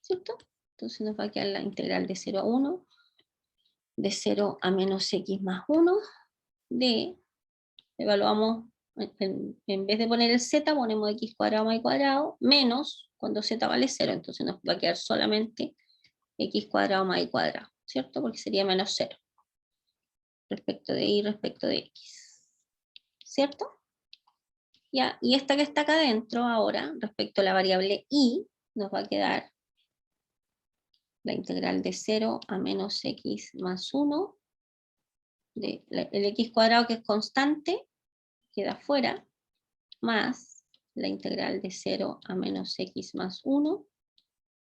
¿Cierto? Entonces nos va a quedar la integral de 0 a 1, de 0 a menos x más 1, de, evaluamos, en vez de poner el z, ponemos x cuadrado más y cuadrado, menos cuando z vale 0, entonces nos va a quedar solamente x cuadrado más y cuadrado, ¿cierto? Porque sería menos 0, respecto de y respecto de x, ¿cierto? Ya, y esta que está acá adentro ahora, respecto a la variable y, nos va a quedar la integral de 0 a menos x más 1, el x cuadrado que es constante, queda fuera, más la integral de 0 a menos x más 1,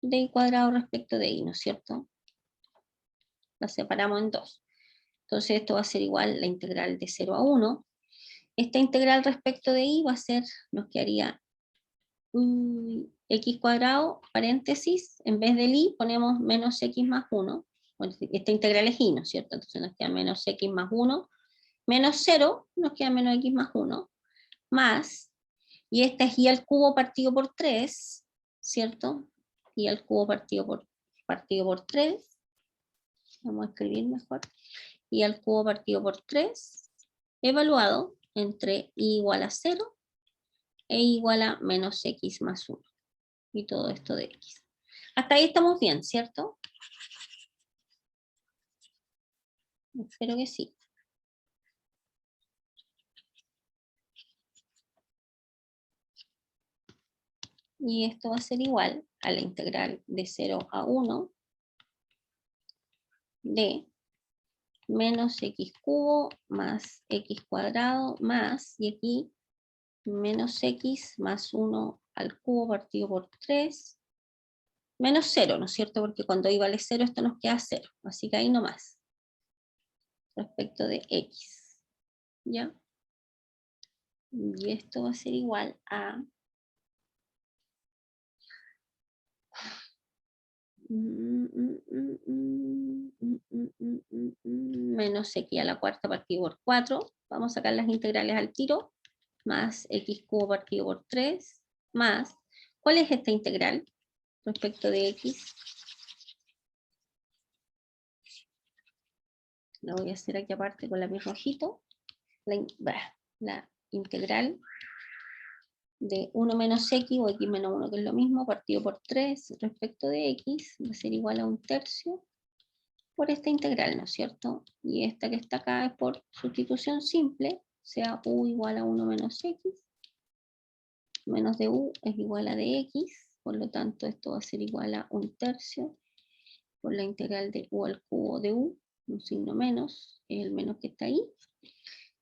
de y cuadrado respecto de y, ¿no es cierto? La separamos en dos. Entonces esto va a ser igual a la integral de 0 a 1. Esta integral respecto de y va a ser, nos quedaría x cuadrado, paréntesis, en vez del y ponemos menos x más 1. Bueno, esta integral es y, ¿no es cierto? Entonces nos queda menos x más 1, menos 0, nos queda menos x más 1, más, y esta es y al cubo partido por 3, ¿cierto? Y al cubo partido por 3, vamos a escribir mejor, y al cubo partido por 3, evaluado entre y igual a 0 e igual a menos x más 1. Y todo esto de x. Hasta ahí estamos bien, ¿cierto? Espero que sí. Y esto va a ser igual a la integral de 0 a 1 de menos x cubo más x cuadrado más, y aquí menos x más 1 al cubo partido por 3, menos 0, ¿no es cierto? Porque cuando y vale 0, esto nos queda 0. Así que ahí nomás. Respecto de x. ¿Ya? Y esto va a ser igual a menos x a la cuarta partido por 4. Vamos a sacar las integrales al tiro. Más x cubo partido por 3. Más, ¿cuál es esta integral respecto de x? La voy a hacer aquí aparte con la misma hojito. La integral de 1 menos x o x menos 1, que es lo mismo, partido por 3 respecto de x, va a ser igual a 1/3 por esta integral, ¿no es cierto? Y esta que está acá es por sustitución simple, o sea, u igual a 1 menos x, menos de u es igual a de x, por lo tanto esto va a ser igual a 1/3 por la integral de u al cubo de u, un signo menos, es el menos que está ahí.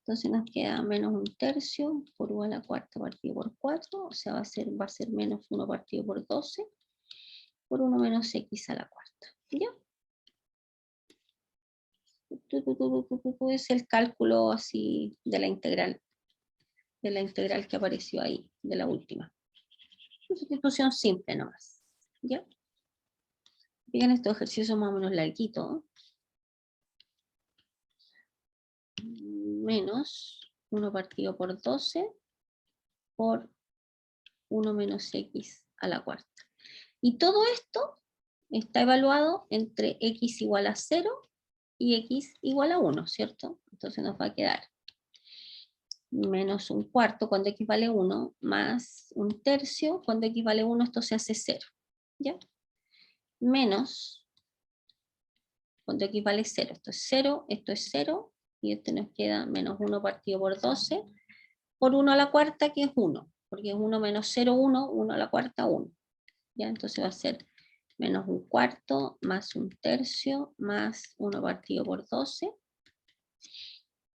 Entonces nos queda menos 1/3 por u a la cuarta partido por 4, o sea, va a ser menos 1 partido por 12 por 1 menos x a la cuarta. ¿Ya? Es el cálculo así de la integral que apareció ahí, de la última. Sustitución simple nomás. ¿Ya? Fíjense, estos ejercicios más o menos larguitos. Menos 1 partido por 12 por 1 menos x a la cuarta. Y todo esto está evaluado entre x igual a 0 y x igual a 1, ¿cierto? Entonces nos va a quedar menos 1/4 cuando x vale 1, más 1/3 cuando x vale 1, esto se hace 0. ¿Ya? Menos cuando x vale 0, esto es 0, y esto nos queda menos 1 partido por 12, por 1 a la cuarta, que es 1, porque es 1 menos 0, 1, 1 a la cuarta, 1. ¿Ya? Entonces va a ser menos 1/4 más 1/3 más 1 partido por 12,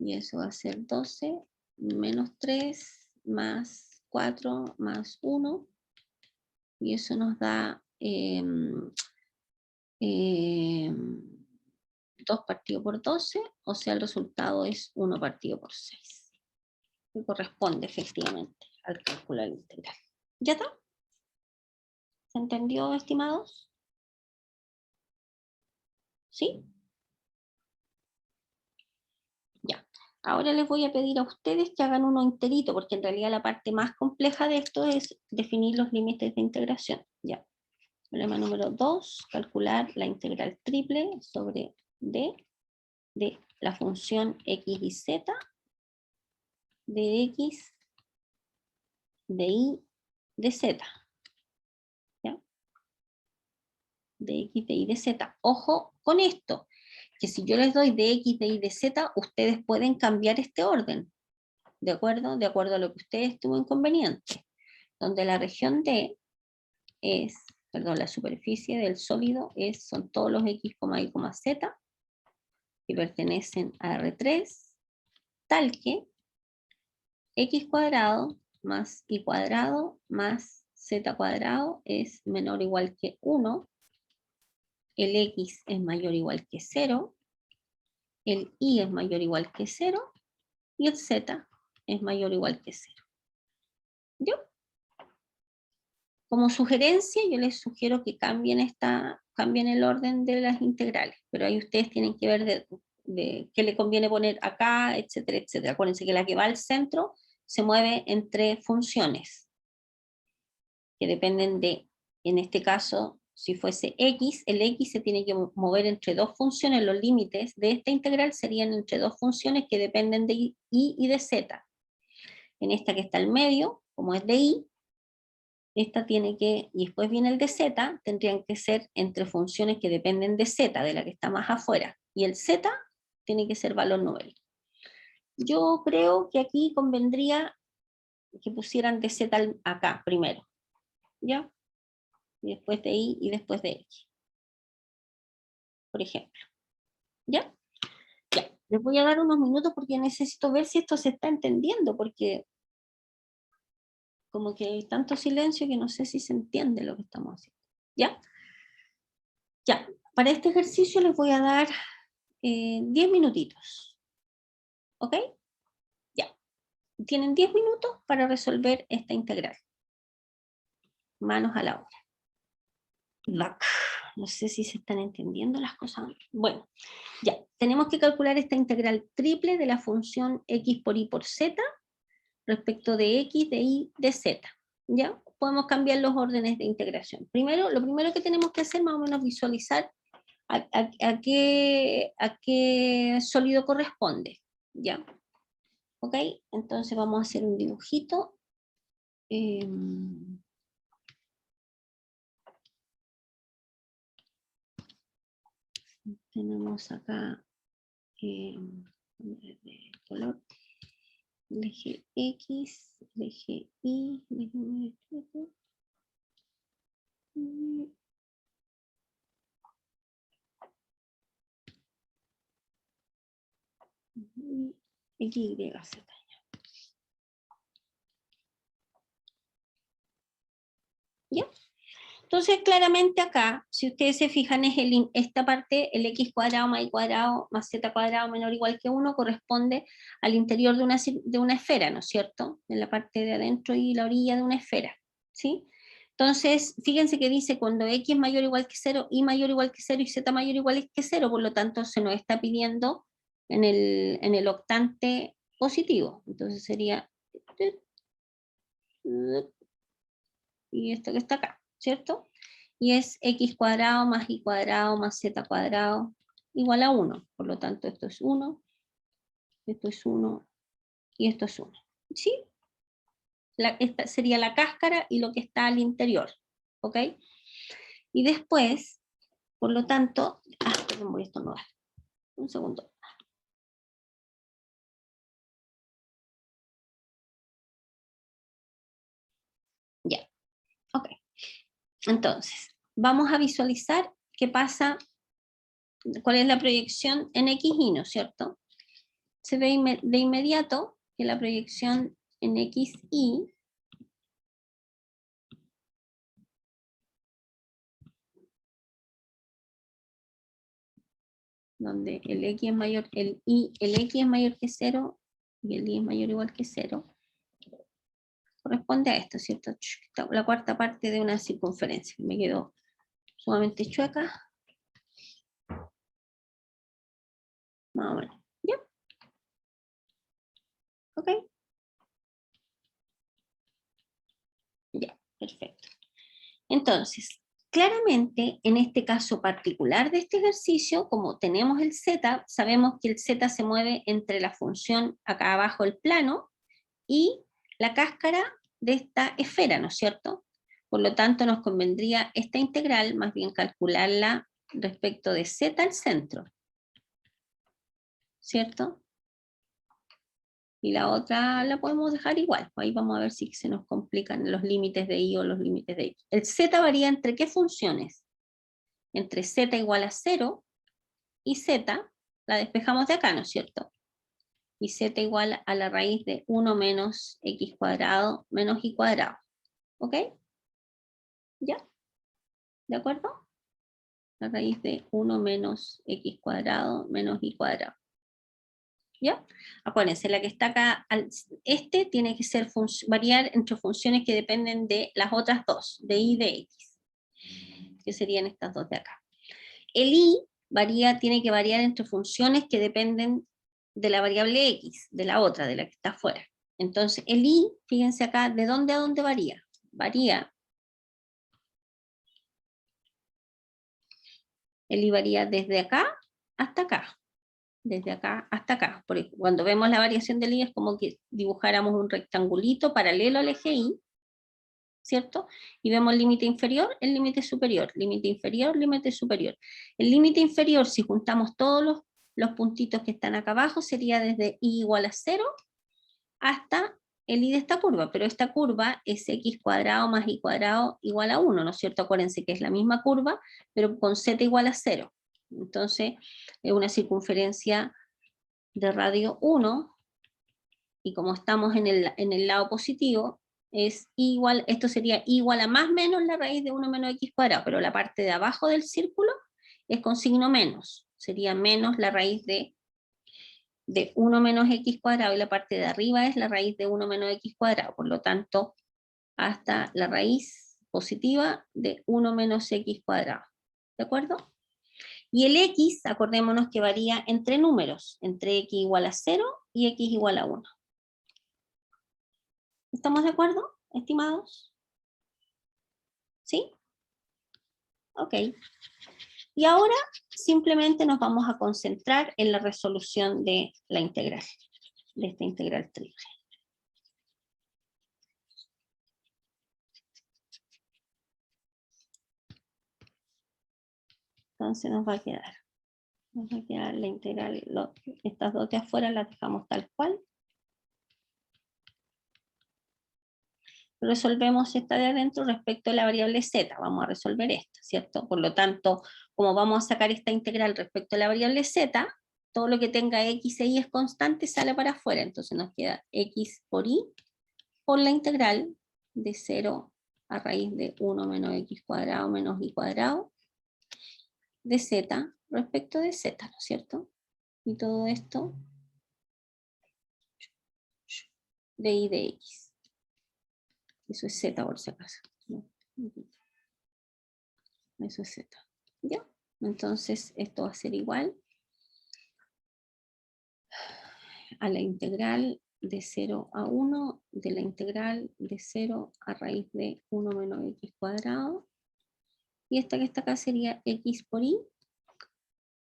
y eso va a ser 12 menos 3 más 4 más 1, y eso nos da 2 partido por 12, o sea el resultado es 1 partido por 6, que corresponde efectivamente al cálculo de la integral. ¿Ya está? ¿Se entendió, estimados? ¿Sí? Ya. Ahora les voy a pedir a ustedes que hagan uno enterito, porque en realidad la parte más compleja de esto es definir los límites de integración. Ya. Problema número 2, calcular la integral triple sobre d de la función x y z, de x, de y, de z. ¿Ya? De x, de y, de z. Ojo con esto, que si yo les doy de x, de y, de z, ustedes pueden cambiar este orden, ¿de acuerdo? De acuerdo a lo que ustedes tuvo conveniente. Donde la región D es, perdón, la superficie del sólido son todos los x, y, z, que pertenecen a R3, tal que x cuadrado más y cuadrado más z cuadrado es menor o igual que 1, el x es mayor o igual que 0, el y es mayor o igual que 0, y el z es mayor o igual que 0. ¿Yo? Como sugerencia, yo les sugiero que cambien el orden de las integrales, pero ahí ustedes tienen que ver de qué le conviene poner acá, etcétera, etcétera. Acuérdense que la que va al centro se mueve entre funciones que dependen de, en este caso, si fuese x, el x se tiene que mover entre dos funciones, los límites de esta integral serían entre dos funciones que dependen de y y de z. En esta que está al medio, como es de y, esta tiene que, y después viene el de z, tendrían que ser entre funciones que dependen de z, de la que está más afuera, y el z tiene que ser valor numérico. Yo creo que aquí convendría que pusieran de z acá primero, ¿ya? Y después de y y después de x, por ejemplo. ¿Ya? Ya. Les voy a dar unos minutos porque necesito ver si esto se está entendiendo, porque como que hay tanto silencio que no sé si se entiende lo que estamos haciendo. ¿Ya? Ya, para este ejercicio les voy a dar 10 minutitos. ¿Ok? Ya. Tienen 10 minutos para resolver esta integral. Manos a la obra. No sé si se están entendiendo las cosas. Bueno, ya. Tenemos que calcular esta integral triple de la función x por y por z respecto de x, de y, de z. ¿Ya? Podemos cambiar los órdenes de integración. Primero, lo primero que tenemos que hacer más o menos visualizar a qué sólido corresponde. ¿Ya? ¿Ok? Entonces vamos a hacer un dibujito. Tenemos acá de color, el eje X, el eje Y, X, Y, Z. ¿Ya? Entonces, claramente acá, si ustedes se fijan, es esta parte, el x cuadrado más y cuadrado más z cuadrado menor o igual que 1, corresponde al interior de una esfera, ¿no es cierto? En la parte de adentro y la orilla de una esfera, ¿sí? Entonces, fíjense que dice cuando x es mayor o igual que 0, y mayor o igual que 0 y z mayor o igual que 0, por lo tanto se nos está pidiendo en el octante positivo. Entonces sería... y esto que está acá, ¿cierto? Y es x cuadrado más y cuadrado más z cuadrado igual a 1. Por lo tanto, esto es 1, esto es 1 y esto es 1. ¿Sí? Esta sería la cáscara y lo que está al interior. ¿Ok? Y después, por lo tanto, perdón, voy a estornudar. Un segundo. Ya. Ok. Entonces, vamos a visualizar qué pasa, cuál es la proyección en x, y, ¿no es cierto? Se ve de inmediato que la proyección en x, y donde el x es mayor, el x es mayor que 0 y el y es mayor o igual que 0, corresponde a esto, ¿cierto? La cuarta parte de una circunferencia. Me quedó sumamente chueca. Más o menos. ¿Ya? ¿Ok? Ya, perfecto. Entonces, claramente, en este caso particular de este ejercicio, como tenemos el z, sabemos que el z se mueve entre la función acá abajo el plano y la cáscara de esta esfera, ¿no es cierto? Por lo tanto, nos convendría esta integral, más bien calcularla respecto de z al centro, ¿cierto? Y la otra la podemos dejar igual, ahí vamos a ver si se nos complican los límites de y o los límites de y. El z varía entre qué funciones? Entre z igual a 0 y z, la despejamos de acá, ¿no es cierto? Y z igual a la raíz de 1 menos x cuadrado menos y cuadrado. ¿Ok? ¿Ya? ¿De acuerdo? La raíz de 1 menos x cuadrado menos y cuadrado. ¿Ya? Acuérdense, la que está acá, este tiene que ser variar entre funciones que dependen de las otras dos, de y de x, que serían estas dos de acá. El y tiene que variar entre funciones que dependen de la variable x, de la otra, de la que está afuera. Entonces, el y, fíjense acá, ¿de dónde a dónde varía? Varía. El y varía desde acá hasta acá. Desde acá hasta acá. Porque cuando vemos la variación del y es como que dibujáramos un rectangulito paralelo al eje y, ¿cierto? Y vemos el límite inferior, el límite superior, límite inferior, límite superior. El límite inferior, si juntamos todos los puntitos que están acá abajo, sería desde y igual a 0 hasta el y de esta curva, pero esta curva es x cuadrado más y cuadrado igual a 1, ¿no es cierto? Acuérdense que es la misma curva, pero con z igual a 0. Entonces, es una circunferencia de radio 1, y como estamos en el lado positivo, es igual, esto sería igual a más menos la raíz de 1 menos x cuadrado, pero la parte de abajo del círculo es con signo menos, sería menos la raíz de 1 menos x cuadrado, y la parte de arriba es la raíz de 1 menos x cuadrado, por lo tanto, hasta la raíz positiva de 1 menos x cuadrado, ¿de acuerdo? Y el x, acordémonos que varía entre números, entre x igual a 0 y x igual a 1. ¿Estamos de acuerdo, estimados? ¿Sí? Ok. Y ahora simplemente nos vamos a concentrar en la resolución de la integral, de esta integral triple. Entonces nos va a quedar la integral, estas dos de afuera las dejamos tal cual. Resolvemos esta de adentro respecto a la variable z, vamos a resolver esta, ¿cierto? Por lo tanto, como vamos a sacar esta integral respecto a la variable z, todo lo que tenga x e y es constante sale para afuera, entonces nos queda x por y por la integral de 0 a raíz de 1 menos x cuadrado menos y cuadrado de z respecto de z, ¿no es cierto? Y todo esto de y de x. Eso es z por si acaso. Eso es z. ¿Ya? Entonces esto va a ser igual a la integral de 0 a 1 de la integral de 0 a raíz de 1 menos x cuadrado. Y esta que está acá sería x por y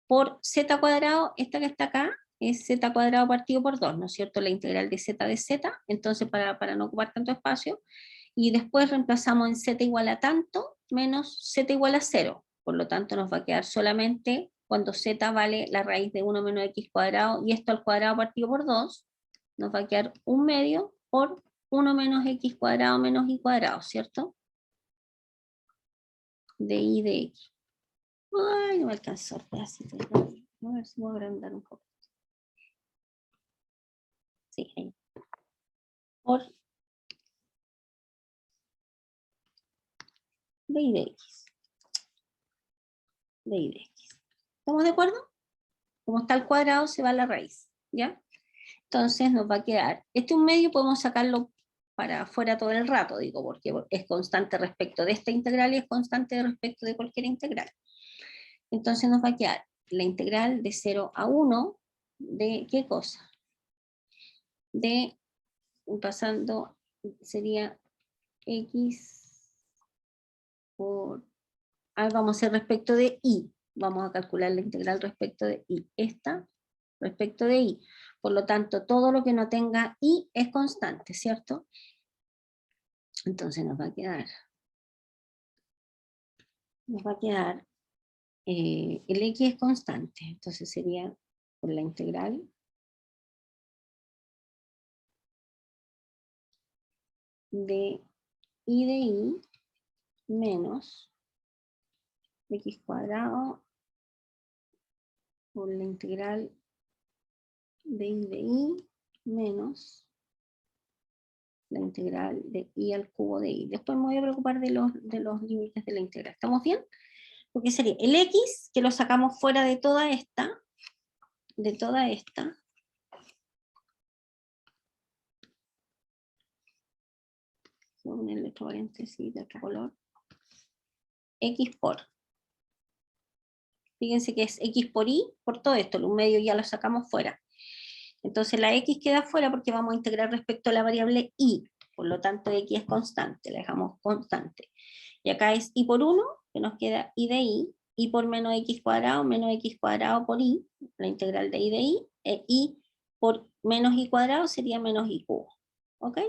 por z cuadrado. Esta que está acá es z cuadrado partido por 2, ¿no es cierto? La integral de z, entonces para no ocupar tanto espacio. Y después reemplazamos en z igual a tanto menos z igual a 0. Por lo tanto nos va a quedar solamente cuando z vale la raíz de 1 menos x cuadrado, y esto al cuadrado partido por 2, nos va a quedar 1 medio por 1 menos x cuadrado menos y cuadrado, ¿cierto? De y de x. Ay, no me alcanzó el pedacito. A ver si voy a agrandar un poco. Sí, ahí. Por de y de x. De y de x. ¿Estamos de acuerdo? Como está el cuadrado, se va a la raíz, ¿ya? Entonces nos va a quedar, este un medio podemos sacarlo para afuera todo el rato, digo, porque es constante respecto de esta integral y es constante respecto de cualquier integral. Entonces nos va a quedar la integral de 0 a 1 de ¿qué cosa? De, pasando, sería x por, vamos a hacer respecto de y, vamos a calcular la integral respecto de y, esta respecto de y. Por lo tanto, todo lo que no tenga y es constante, ¿cierto? Entonces nos va a quedar el x es constante, entonces sería por la integral de y de y menos x cuadrado por la integral de y de y menos la integral de y al cubo de y. Después me voy a preocupar de los límites de la integral. ¿Estamos bien? Porque sería el x, que lo sacamos fuera de toda esta, voy a ponerle otro paréntesis de otro color, x por, fíjense que es x por y, por todo esto, un medio ya lo sacamos fuera. Entonces la x queda fuera porque vamos a integrar respecto a la variable y, por lo tanto x es constante, la dejamos constante. Y acá es y por 1, que nos queda y de y por menos x cuadrado por y, la integral de y, y por menos y cuadrado sería menos y cubo. ¿Ok?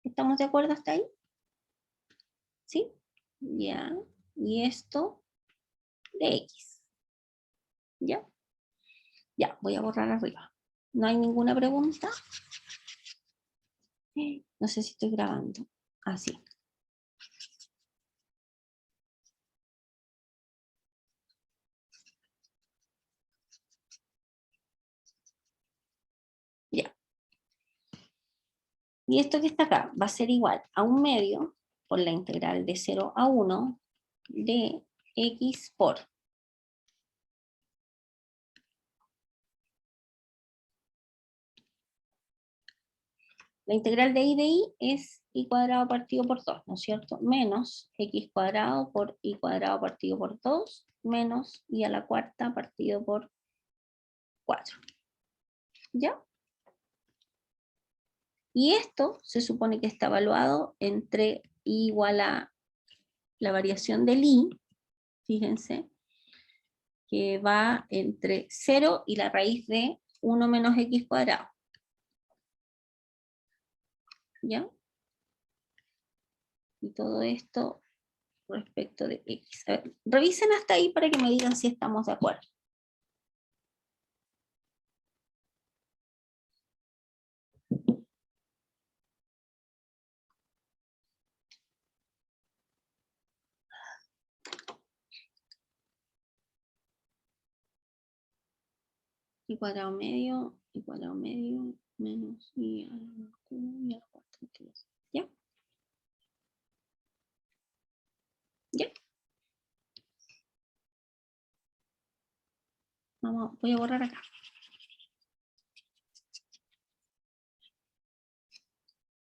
¿Estamos de acuerdo hasta ahí? ¿Sí? Ya. Y esto de x. ¿Ya? Ya, voy a borrar arriba. ¿No hay ninguna pregunta? No sé si estoy grabando. Así. Ya. Y esto que está acá va a ser igual a 1/2 por la integral de 0 a 1 de x por la integral de y es y cuadrado partido por 2, ¿no es cierto? Menos x cuadrado por y cuadrado partido por 2, menos y a la cuarta partido por 4. ¿Ya? Y esto se supone que está evaluado entre i igual a la variación del i, fíjense, que va entre 0 y la raíz de 1 menos x cuadrado. ¿Ya? Y todo esto respecto de x. A ver, revisen hasta ahí para que me digan si estamos de acuerdo. Y cuadrado medio, menos y a la cubo y a la cuarta. ¿Ya? ¿Ya? Vamos, voy a borrar acá.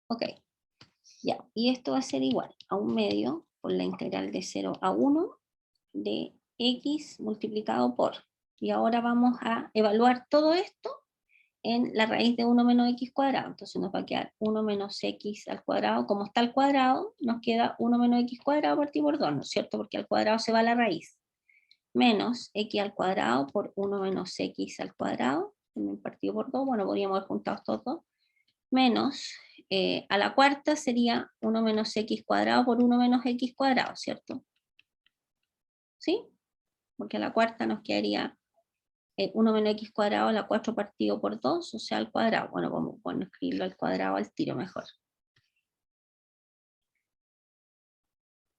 Ok, ya. Y esto va a ser igual a 1/2 por la integral de 0 a 1 de x multiplicado por. Y ahora vamos a evaluar todo esto en la raíz de 1 menos x cuadrado. Entonces nos va a quedar 1 menos x al cuadrado. Como está al cuadrado, nos queda 1 menos x cuadrado partido por 2, ¿no es cierto? Porque al cuadrado se va la raíz. Menos x al cuadrado por 1 menos x al cuadrado, partido por 2, bueno, podríamos haber juntado estos dos, menos, a la cuarta sería 1 menos x cuadrado por 1 menos x cuadrado, ¿cierto? ¿Sí? Porque a la cuarta nos quedaría 1 menos x cuadrado a la 4 partido por 2, o sea, al cuadrado. Bueno, vamos a escribirlo al cuadrado al tiro mejor.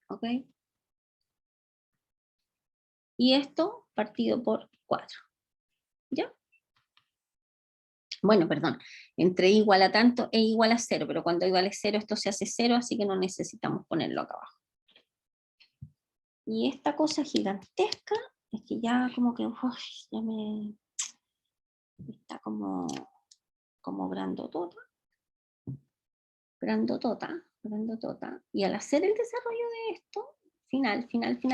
¿Ok? Y esto partido por 4. ¿Ya? Bueno, perdón, entre i igual a tanto e igual a 0, pero cuando i igual a 0 esto se hace 0, así que no necesitamos ponerlo acá abajo. Y esta cosa gigantesca, es que ya como que, ya me está como grandotota, grandotota, y al hacer el desarrollo de esto, final,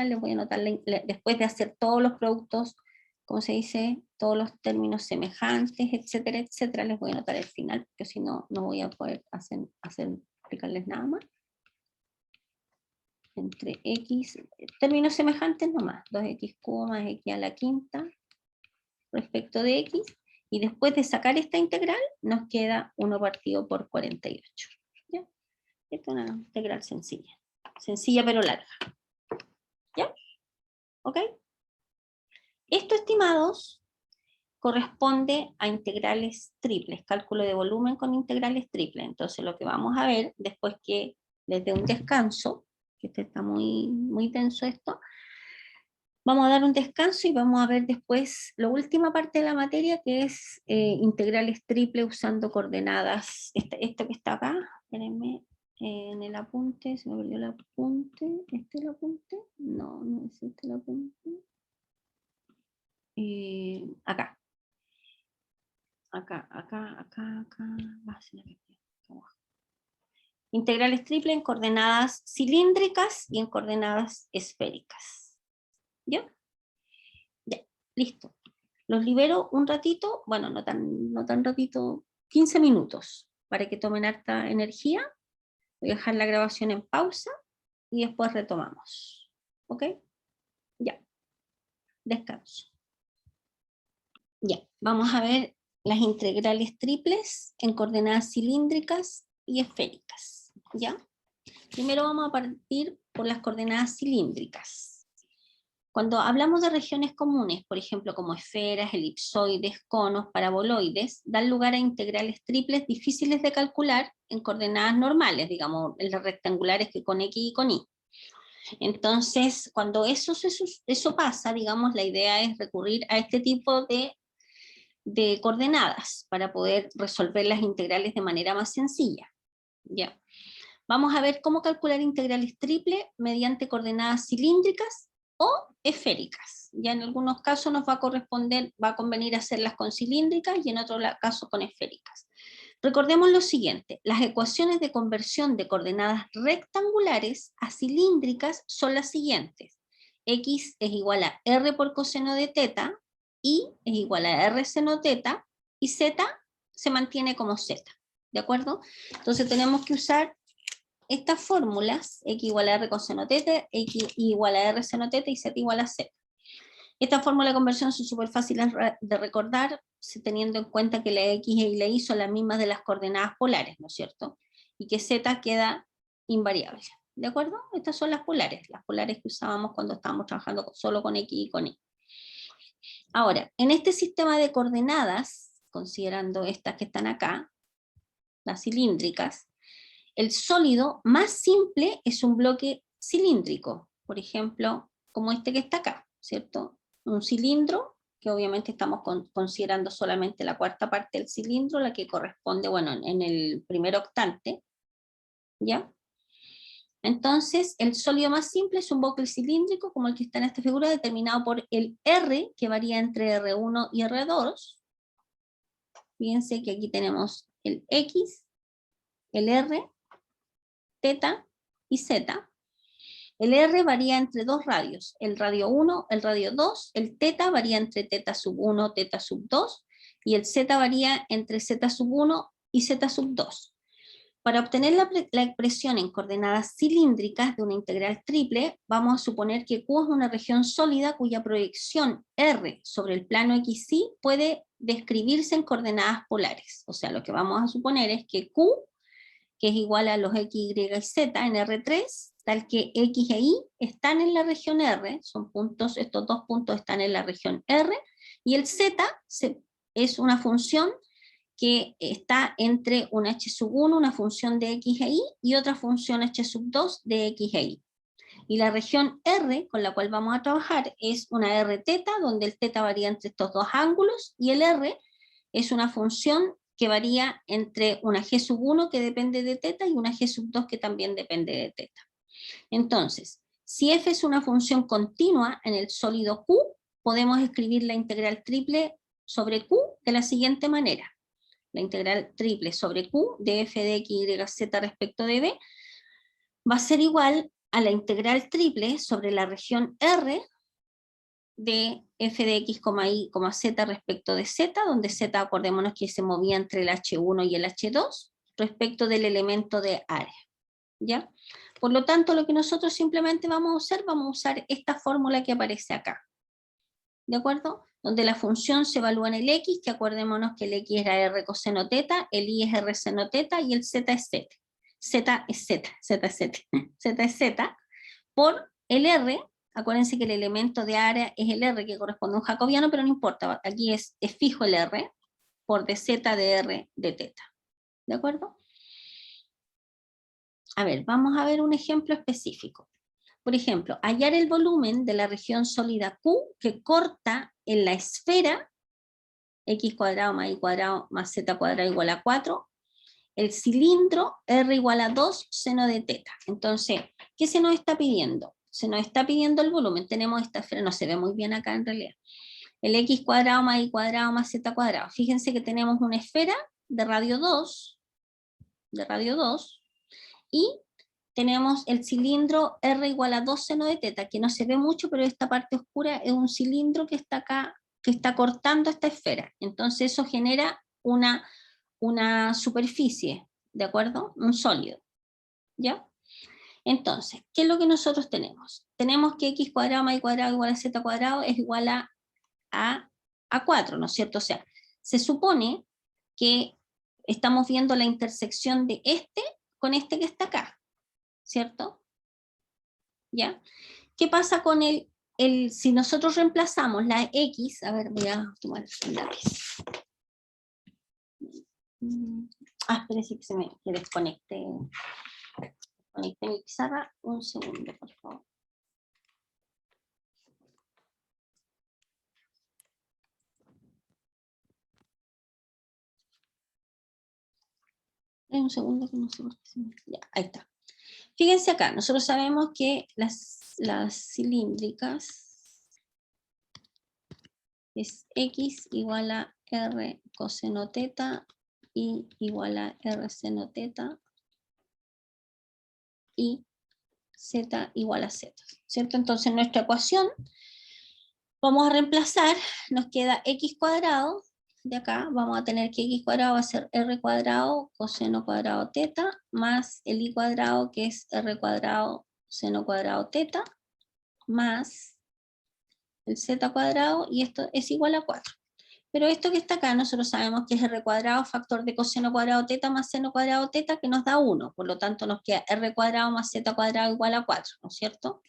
les voy a anotar, después de hacer todos los productos, ¿cómo se dice? Todos los términos semejantes, etcétera, etcétera, les voy a anotar el final, porque si no, no voy a poder explicarles nada más. Entre x, términos semejantes nomás, 2x cubo más x a la quinta, respecto de x, y después de sacar esta integral, nos queda 1 partido por 48. ¿Ya? Esta es una integral sencilla pero larga. ¿Ya? ¿Ok? Esto, estimados, corresponde a integrales triples, cálculo de volumen con integrales triples. Entonces lo que vamos a ver, después que les dé un descanso, que este está muy, muy tenso esto, vamos a dar un descanso y vamos a ver después la última parte de la materia, que es integrales triples usando coordenadas. Esto que está acá, espérenme, en el apunte, se me perdió el apunte. ¿Este es el apunte? No, no es este el apunte. Acá. Acá. Integrales triples en coordenadas cilíndricas y en coordenadas esféricas. ¿Ya? Ya, listo. Los libero un ratito, bueno, no tan ratito, 15 minutos, para que tomen harta energía. Voy a dejar la grabación en pausa y después retomamos. ¿Ok? Ya, descanso. Ya, vamos a ver las integrales triples en coordenadas cilíndricas y esféricas. ¿Ya? Primero vamos a partir por las coordenadas cilíndricas. Cuando hablamos de regiones comunes, por ejemplo, como esferas, elipsoides, conos, paraboloides, dan lugar a integrales triples difíciles de calcular en coordenadas normales, digamos, en las rectangulares que con X y con Y. Entonces, cuando eso pasa, digamos, la idea es recurrir a este tipo de coordenadas para poder resolver las integrales de manera más sencilla. Ya. Vamos a ver cómo calcular integrales triple mediante coordenadas cilíndricas o esféricas. Ya en algunos casos nos va a convenir hacerlas con cilíndricas y en otros casos con esféricas. Recordemos lo siguiente, las ecuaciones de conversión de coordenadas rectangulares a cilíndricas son las siguientes. X es igual a R por coseno de teta, Y es igual a R seno teta, y Z se mantiene como Z, ¿de acuerdo? Entonces tenemos que usar estas fórmulas, X igual a R coseno teta, X igual a R seno teta y Z igual a Z. Estas fórmulas de conversión son súper fáciles de recordar, teniendo en cuenta que la X y la Y son las mismas de las coordenadas polares, ¿no es cierto? Y que Z queda invariable, ¿de acuerdo? Estas son las polares que usábamos cuando estábamos trabajando solo con X y con Y. Ahora, en este sistema de coordenadas, considerando estas que están acá, las cilíndricas, el sólido más simple es un bloque cilíndrico, por ejemplo, como este que está acá, ¿cierto? Un cilindro, que obviamente estamos considerando solamente la cuarta parte del cilindro, la que corresponde, bueno, en el primer octante, ¿ya? Entonces, el sólido más simple es un bloque cilíndrico, como el que está en esta figura, determinado por el R, que varía entre R1 y R2. Fíjense que aquí tenemos el X, el R, teta y Z. El R varía entre dos radios, el radio 1, el radio 2, el teta varía entre teta sub 1, teta sub 2, y el Z varía entre Z sub 1 y Z sub 2. Para obtener la expresión en coordenadas cilíndricas de una integral triple, vamos a suponer que Q es una región sólida cuya proyección R sobre el plano XY puede describirse en coordenadas polares. O sea, lo que vamos a suponer es que Q, que es igual a los X, Y y Z en R3, tal que X e Y están en la región R, son puntos, estos dos puntos están en la región R, y el Z es una función que está entre un h sub 1, una función de x e y otra función h sub 2 de x e y. Y la región R con la cual vamos a trabajar es una R teta, donde el teta varía entre estos dos ángulos, y el R es una función que varía entre una g sub 1 que depende de teta y una g sub 2 que también depende de teta. Entonces, si f es una función continua en el sólido Q, podemos escribir la integral triple sobre Q de la siguiente manera. La integral triple sobre Q de f de x, y, z respecto de b va a ser igual a la integral triple sobre la región R de f de x, y, z respecto de z, donde z, acordémonos que se movía entre el h1 y el h2, respecto del elemento de área, ¿ya? Por lo tanto, lo que nosotros simplemente vamos a usar esta fórmula que aparece acá, ¿de acuerdo? Donde la función se evalúa en el x, que acordémonos que el x era r coseno teta, el y es r seno teta y el z es z. Z es z, z es z, z es z, por el r, acuérdense que el elemento de área es el r que corresponde a un jacobiano, pero no importa, aquí es fijo el r, por dz de r de teta, ¿de acuerdo? A ver, vamos a ver un ejemplo específico. Por ejemplo, hallar el volumen de la región sólida Q que corta en la esfera x cuadrado más y cuadrado más z cuadrado igual a 4, el cilindro r igual a 2 seno de teta. Entonces, ¿qué se nos está pidiendo? Se nos está pidiendo el volumen. Tenemos esta esfera, no se ve muy bien acá en realidad. El x cuadrado más y cuadrado más z cuadrado. Fíjense que tenemos una esfera de radio 2, y tenemos el cilindro R igual a 2 seno de teta, que no se ve mucho, pero esta parte oscura es un cilindro que está acá, que está cortando esta esfera. Entonces eso genera una superficie, ¿de acuerdo? Un sólido, ¿ya? Entonces, ¿qué es lo que nosotros tenemos? Tenemos que x cuadrado más y cuadrado igual a z cuadrado es igual a 4, ¿no es cierto? O sea, se supone que estamos viendo la intersección de este con este que está acá, ¿cierto? ¿Ya? ¿Qué pasa con si nosotros reemplazamos la x, a ver, voy a tomar el lápiz. Espérense que se me desconecte. Conecte mi pizarra, un segundo, por favor. un segundo que no sé por qué se me... Ya, ahí está. Fíjense acá, nosotros sabemos que las cilíndricas es X igual a R coseno teta y igual a R seno teta y Z igual a Z, ¿cierto? Entonces en nuestra ecuación vamos a reemplazar, nos queda X cuadrado, de acá vamos a tener que X cuadrado va a ser R cuadrado coseno cuadrado teta, más el Y cuadrado que es R cuadrado seno cuadrado teta, más el Z cuadrado, y esto es igual a 4. Pero esto que está acá, nosotros sabemos que es R cuadrado factor de coseno cuadrado teta más seno cuadrado teta, que nos da 1, por lo tanto nos queda R cuadrado más Z cuadrado igual a 4, ¿no es cierto?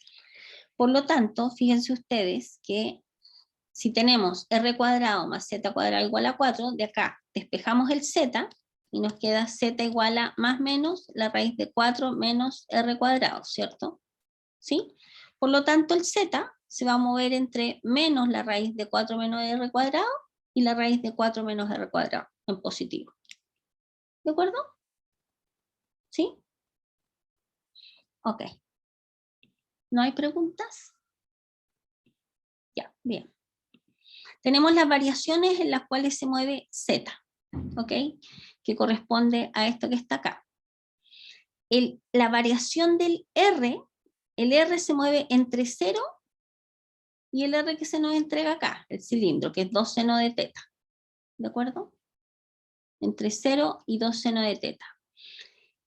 Por lo tanto, fíjense ustedes que si tenemos R cuadrado más Z cuadrado igual a 4, de acá despejamos el Z, y nos queda Z igual a más menos la raíz de 4 menos R cuadrado, ¿cierto? ¿Sí? Por lo tanto, el Z se va a mover entre menos la raíz de 4 menos R cuadrado y la raíz de 4 menos R cuadrado, en positivo. ¿De acuerdo? ¿Sí? Ok. ¿No hay preguntas? Ya, bien. Tenemos las variaciones en las cuales se mueve Z, ¿ok? Que corresponde a esto que está acá. La variación del R, el R se mueve entre 0 y el R que se nos entrega acá, el cilindro, que es 2 seno de teta. ¿De acuerdo? Entre 0 y 2 seno de teta.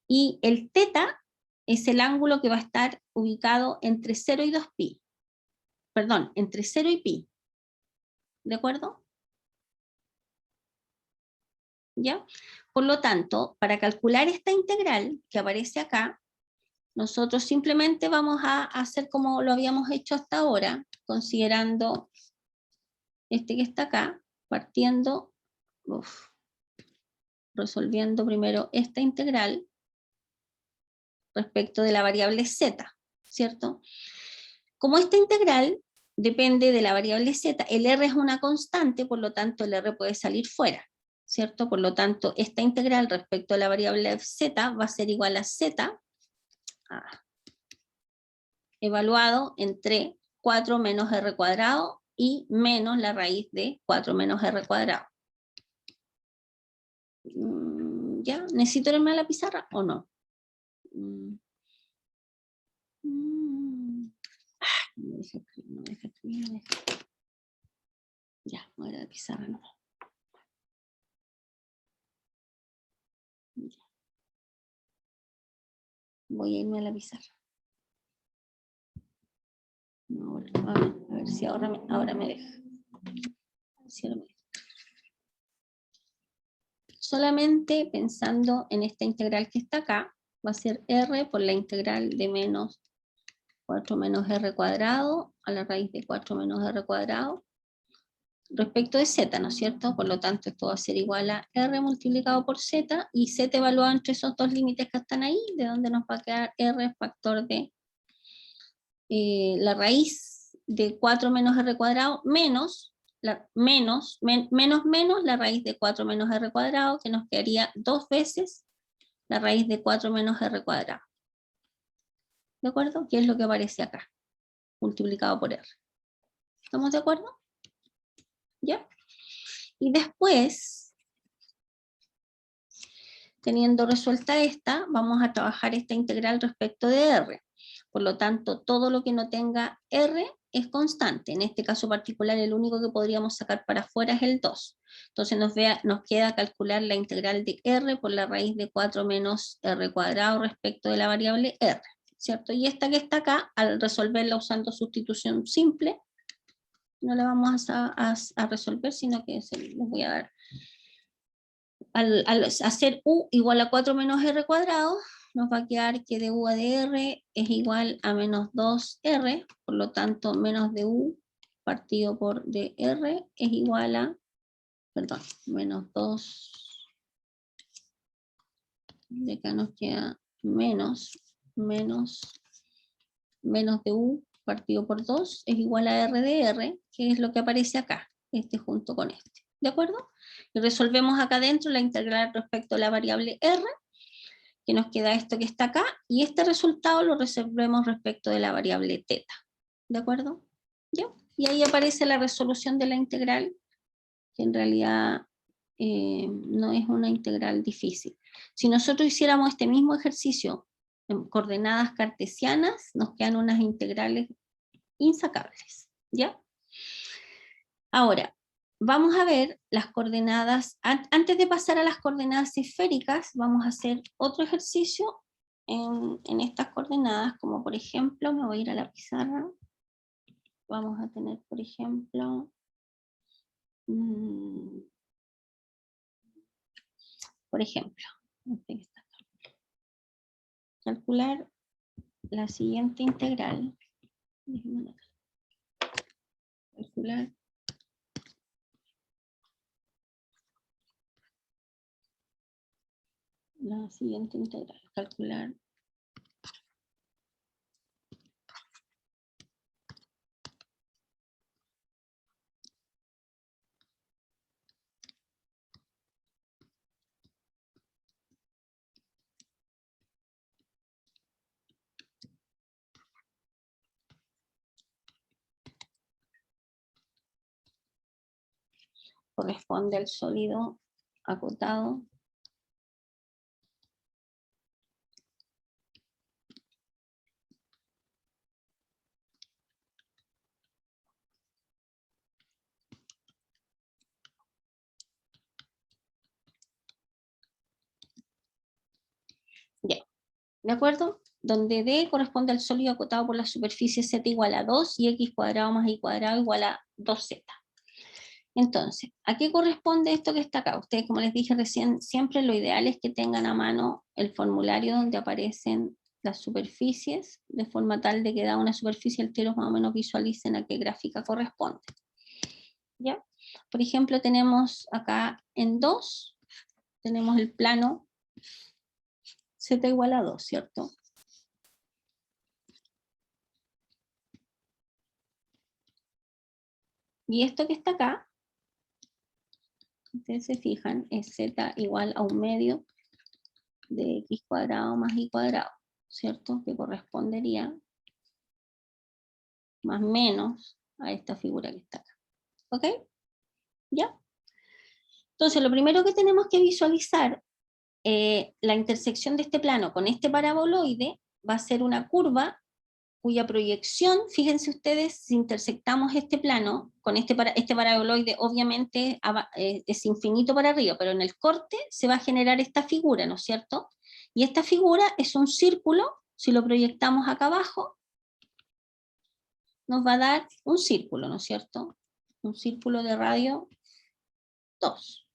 Y el teta es el ángulo que va a estar ubicado entre 0 y 2pi. Perdón, entre 0 y pi. ¿De acuerdo? ¿Ya? Por lo tanto, para calcular esta integral que aparece acá, nosotros simplemente vamos a hacer como lo habíamos hecho hasta ahora, considerando este que está acá, partiendo, resolviendo primero esta integral respecto de la variable z, ¿cierto? Como esta integral depende de la variable z, el r es una constante, por lo tanto el r puede salir fuera, ¿cierto? Por lo tanto, esta integral respecto a la variable z va a ser igual a z evaluado entre 4 menos r cuadrado y menos la raíz de 4 menos r cuadrado. ¿Ya? ¿Necesito irme a la pizarra o no? No me deja escribir. Ya, voy a la pizarra, no. Ya. Voy a irme a la pizarra. No, a ver si ahora me deja. A ver si ahora me deja. Solamente pensando en esta integral que está acá, va a ser r por la integral de menos 4 menos r cuadrado a la raíz de 4 menos r cuadrado respecto de z, ¿no es cierto? Por lo tanto, esto va a ser igual a r multiplicado por z, y z evaluado entre esos dos límites que están ahí, de donde nos va a quedar r factor de la raíz de 4 menos r cuadrado menos menos la raíz de 4 menos r cuadrado, que nos quedaría 2 veces la raíz de 4 menos r cuadrado. ¿De acuerdo? Que es lo que aparece acá, multiplicado por r. ¿Estamos de acuerdo? ¿Ya? Y después, teniendo resuelta esta, vamos a trabajar esta integral respecto de r. Por lo tanto, todo lo que no tenga r es constante. En este caso particular, el único que podríamos sacar para afuera es el 2. Entonces nos queda calcular la integral de r por la raíz de 4 menos r cuadrado respecto de la variable r, ¿cierto? Y esta que está acá, al resolverla usando sustitución simple, no la vamos a resolver, sino que les voy a dar. Al hacer u igual a 4 menos r cuadrado, nos va a quedar que de u a de r es igual a menos 2r, por lo tanto menos de u partido por dr es igual a, perdón, menos 2, de acá nos queda menos de u partido por 2 es igual a r de r, que es lo que aparece acá, este junto con este. ¿De acuerdo? Y resolvemos acá adentro la integral respecto a la variable r, que nos queda esto que está acá, y este resultado lo resolvemos respecto de la variable teta. ¿De acuerdo? ¿Ya? Y ahí aparece la resolución de la integral, que en realidad no es una integral difícil. Si nosotros hiciéramos este mismo ejercicio en coordenadas cartesianas, nos quedan unas integrales insacables. ¿Ya? Ahora, vamos a ver las coordenadas, antes de pasar a las coordenadas esféricas, vamos a hacer otro ejercicio en estas coordenadas, como por ejemplo, me voy a ir a la pizarra, vamos a tener por ejemplo, calcular la siguiente integral, calcular la siguiente integral, calcular corresponde al sólido acotado ya, ¿de acuerdo? Donde D corresponde al sólido acotado por la superficie Z igual a 2 y X cuadrado más Y cuadrado igual a 2Z. Entonces, ¿a qué corresponde esto que está acá? Ustedes, como les dije recién, siempre lo ideal es que tengan a mano el formulario donde aparecen las superficies, de forma tal de que da una superficie alteros más o menos visualicen a qué gráfica corresponde. ¿Ya? Por ejemplo, tenemos acá en 2, tenemos el plano Z igual a 2, ¿cierto? Y esto que está acá, ustedes se fijan, es Z igual a 1/2 de X cuadrado más Y cuadrado, ¿cierto? Que correspondería más o menos a esta figura que está acá. ¿Ok? ¿Ya? Entonces, lo primero que tenemos que visualizar, la intersección de este plano con este paraboloide va a ser una curva cuya proyección, fíjense ustedes, si intersectamos este plano con este paraboloide, obviamente es infinito para arriba, pero en el corte se va a generar esta figura, ¿no es cierto? Y esta figura es un círculo, si lo proyectamos acá abajo, nos va a dar un círculo, ¿no es cierto? Un círculo de radio 2.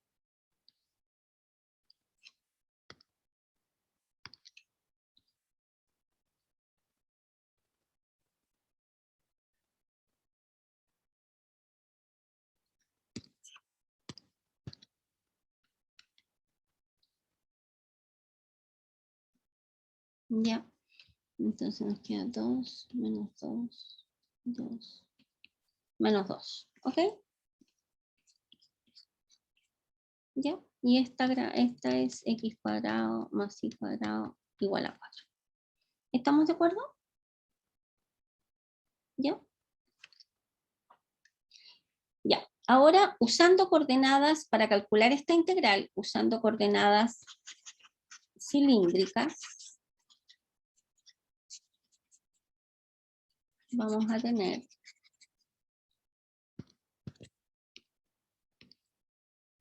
Ya, entonces nos queda 2 menos 2, 2, menos 2, ¿ok? ¿Ya? Y esta es X cuadrado más Y cuadrado igual a 4. ¿Estamos de acuerdo? ¿Ya? Ya. Ahora, usando coordenadas, para calcular esta integral, usando coordenadas cilíndricas, vamos a tener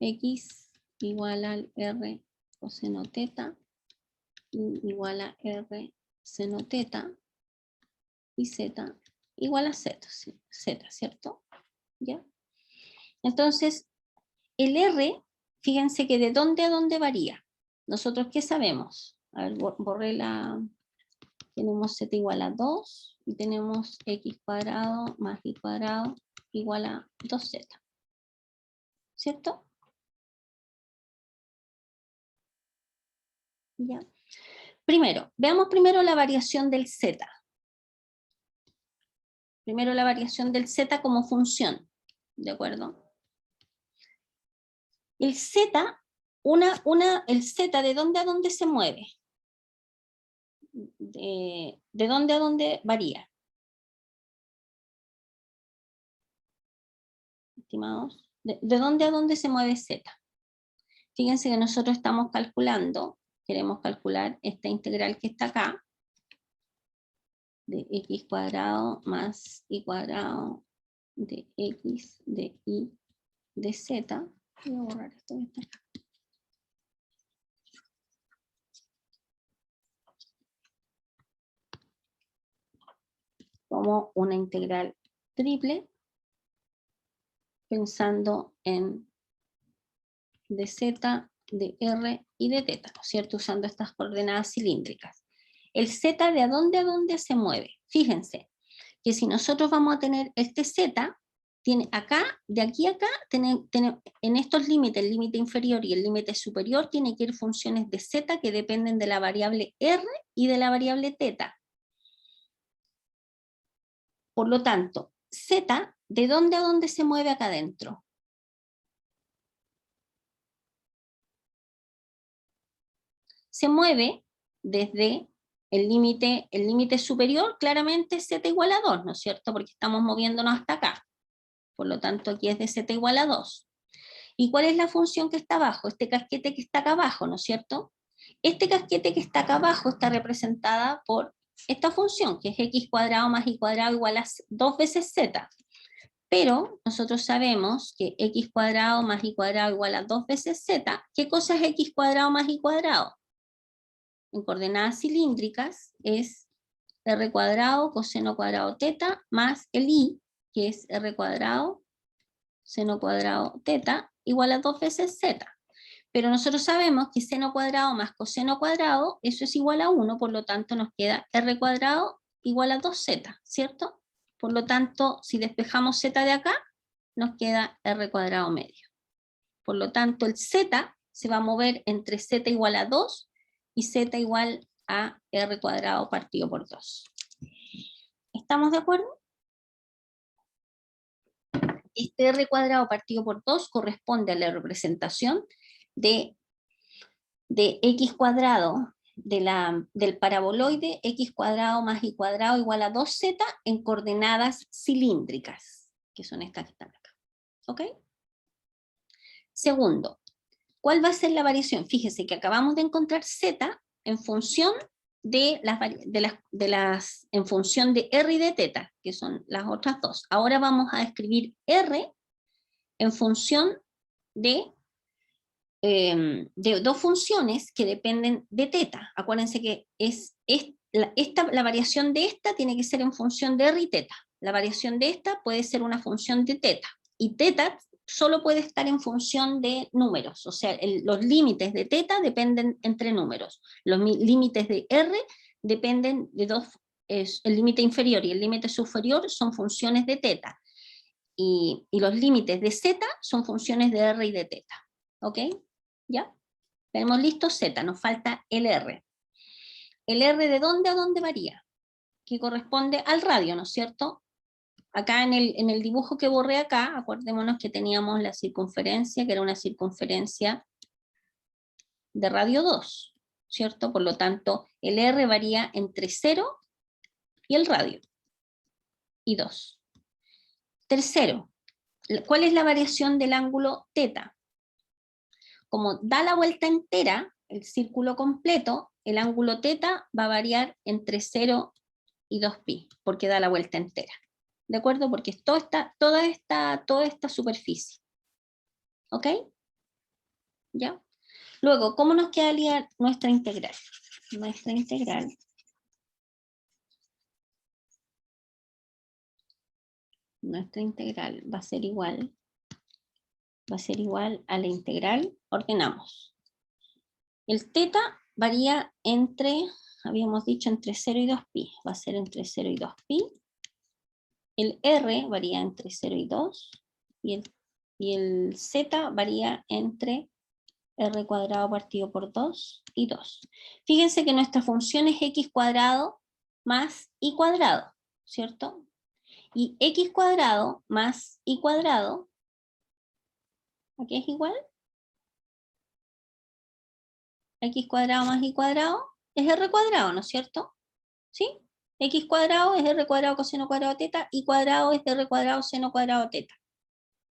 X igual al R coseno teta igual a R seno teta y Z igual a Z, ¿cierto? ¿Ya? Entonces, el R, fíjense que de dónde a dónde varía. Nosotros, ¿qué sabemos? A ver, borré tenemos Z igual a 2 y tenemos X cuadrado más Y cuadrado igual a 2Z. ¿Cierto? Ya. Primero, veamos primero la variación del Z. Primero la variación del Z como función. ¿De acuerdo? El Z, el Z, ¿de dónde a dónde se mueve? ¿De dónde a dónde varía? Estimados, ¿de dónde a dónde se mueve z? Fíjense que nosotros estamos calculando, queremos calcular esta integral que está acá, de x cuadrado más y cuadrado de x de y de z. Voy a borrar esto que está acá. Como una integral triple, pensando en de z, de r y de teta, ¿no es cierto? Usando estas coordenadas cilíndricas. El z, ¿de dónde a dónde se mueve? Fíjense que si nosotros vamos a tener este z, tiene acá, de aquí a acá, en estos límites, el límite inferior y el límite superior, tiene que ir funciones de z que dependen de la variable r y de la variable teta. Por lo tanto, z, ¿de dónde a dónde se mueve acá adentro? Se mueve desde el límite superior, claramente z igual a 2, ¿no es cierto? Porque estamos moviéndonos hasta acá. Por lo tanto, aquí es de z igual a 2. ¿Y cuál es la función que está abajo? Este casquete que está acá abajo, ¿no es cierto? Este casquete que está acá abajo está representada por esta función, que es x cuadrado más y cuadrado igual a 2 veces z. Pero nosotros sabemos que x cuadrado más y cuadrado igual a 2 veces z. ¿Qué cosa es x cuadrado más y cuadrado? En coordenadas cilíndricas es r cuadrado coseno cuadrado teta más el i, que es r cuadrado seno cuadrado teta igual a 2 veces z. Pero nosotros sabemos que seno cuadrado más coseno cuadrado, eso es igual a 1, por lo tanto nos queda r cuadrado igual a 2z, ¿cierto? Por lo tanto, si despejamos z de acá, nos queda r cuadrado medio. Por lo tanto, el z se va a mover entre z igual a 2 y z igual a r cuadrado partido por 2. ¿Estamos de acuerdo? Este r cuadrado partido por 2 corresponde a la representación de x cuadrado del paraboloide x cuadrado más y cuadrado igual a 2z en coordenadas cilíndricas, que son estas que están acá. ¿Ok? Segundo, ¿cuál va a ser la variación? Fíjese que acabamos de encontrar z en función en función de r y de teta, que son las otras dos. Ahora vamos a escribir r en función de dos funciones que dependen de teta. Acuérdense que la variación de esta tiene que ser en función de r y teta. La variación de esta puede ser una función de teta. Y teta solo puede estar en función de números. O sea, los límites de teta dependen entre números. Los límites de r dependen de dos. El límite inferior y el límite superior son funciones de teta. Y los límites de z son funciones de r y de teta. ¿Ok? ¿Ya? Tenemos listo z, nos falta el r. ¿El r de dónde a dónde varía? Que corresponde al radio, ¿no es cierto? Acá en el dibujo que borré acá, acordémonos que teníamos la circunferencia, que era una circunferencia de radio 2, ¿cierto? Por lo tanto, el r varía entre 0 y el radio, y 2. Tercero, ¿cuál es la variación del ángulo teta? Como da la vuelta entera, el círculo completo, el ángulo teta va a variar entre 0 y 2pi, porque da la vuelta entera. ¿De acuerdo? Porque es toda esta superficie. ¿Ok? ¿Ya? Luego, ¿cómo nos quedaría nuestra integral? Nuestra integral va a ser igual a la integral, ordenamos. El teta varía entre, habíamos dicho, entre 0 y 2pi, va a ser entre 0 y 2pi. El r varía entre 0 y 2, y el z varía entre r cuadrado partido por 2 y 2. Fíjense que nuestra función es x cuadrado más y cuadrado, ¿cierto? Y x cuadrado más y cuadrado, ¿a qué es igual? X cuadrado más y cuadrado es r cuadrado, ¿no es cierto? ¿sí? X cuadrado es R cuadrado coseno cuadrado teta, y cuadrado es R cuadrado seno cuadrado teta.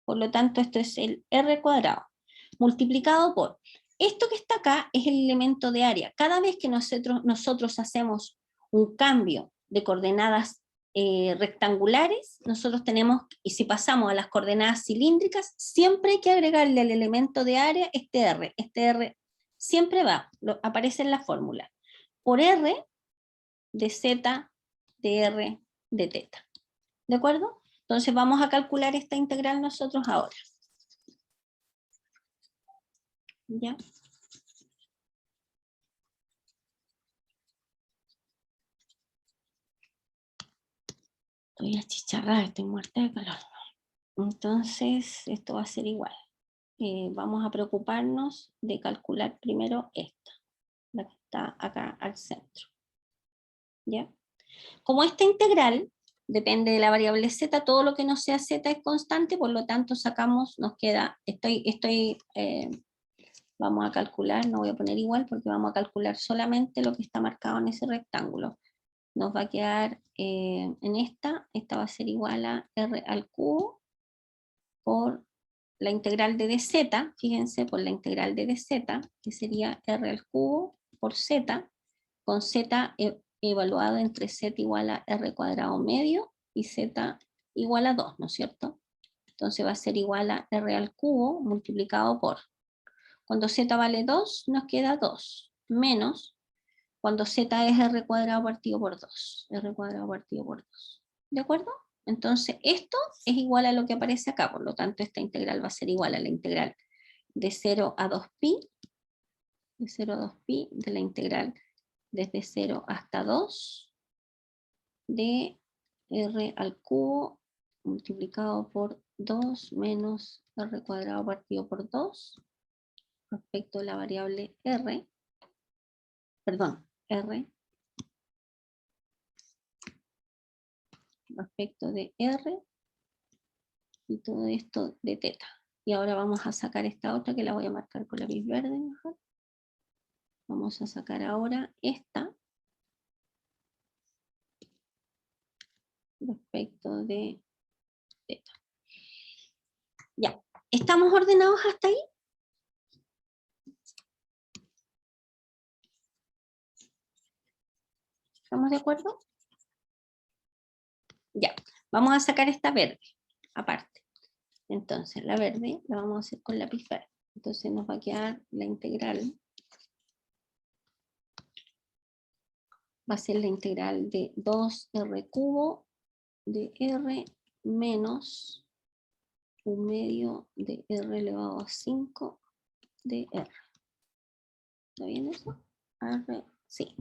Por lo tanto, esto es el R cuadrado, multiplicado por, esto que está acá es el elemento de área. Cada vez que nosotros hacemos un cambio de coordenadas rectangulares, nosotros tenemos, y si pasamos a las coordenadas cilíndricas, siempre hay que agregarle al elemento de área este R siempre va, aparece en la fórmula, por R de Z de R de teta. ¿De acuerdo? Entonces vamos a calcular esta integral nosotros ahora. ¿Ya? Estoy achicharrada, estoy muerta de calor. Entonces esto va a ser igual. Vamos a preocuparnos de calcular primero esta, la que está acá al centro. ¿Ya? Como esta integral depende de la variable z, todo lo que no sea z es constante, por lo tanto sacamos, nos queda, vamos a calcular, no voy a poner igual porque vamos a calcular solamente lo que está marcado en ese rectángulo. Nos va a quedar en esta va a ser igual a r al cubo por la integral de dz, fíjense, por la integral de dz, que sería r al cubo por z, con z evaluado entre z igual a r cuadrado medio y z igual a 2, ¿no es cierto? Entonces va a ser igual a r al cubo multiplicado por, cuando z vale 2, nos queda 2, menos, cuando z es r cuadrado partido por 2, r cuadrado partido por 2. ¿De acuerdo? Entonces esto es igual a lo que aparece acá, por lo tanto esta integral va a ser igual a la integral de 0 a 2pi, de 0 a 2pi, de la integral desde 0 hasta 2, de r al cubo multiplicado por 2 menos r cuadrado partido por 2, respecto a la variable r, perdón, r, respecto de r, y todo esto de teta. Y ahora vamos a sacar esta otra que la voy a marcar con lápiz verde mejor. Vamos a sacar ahora esta respecto de teta. Ya, ¿estamos ordenados hasta ahí? ¿Estamos de acuerdo? Ya, vamos a sacar esta verde, aparte. Entonces, la verde la vamos a hacer con lápiz verde. Entonces nos va a quedar la integral. Va a ser la integral de 2r cubo de r menos 1/2 de r elevado a 5 de r. ¿Está bien eso? R, sí.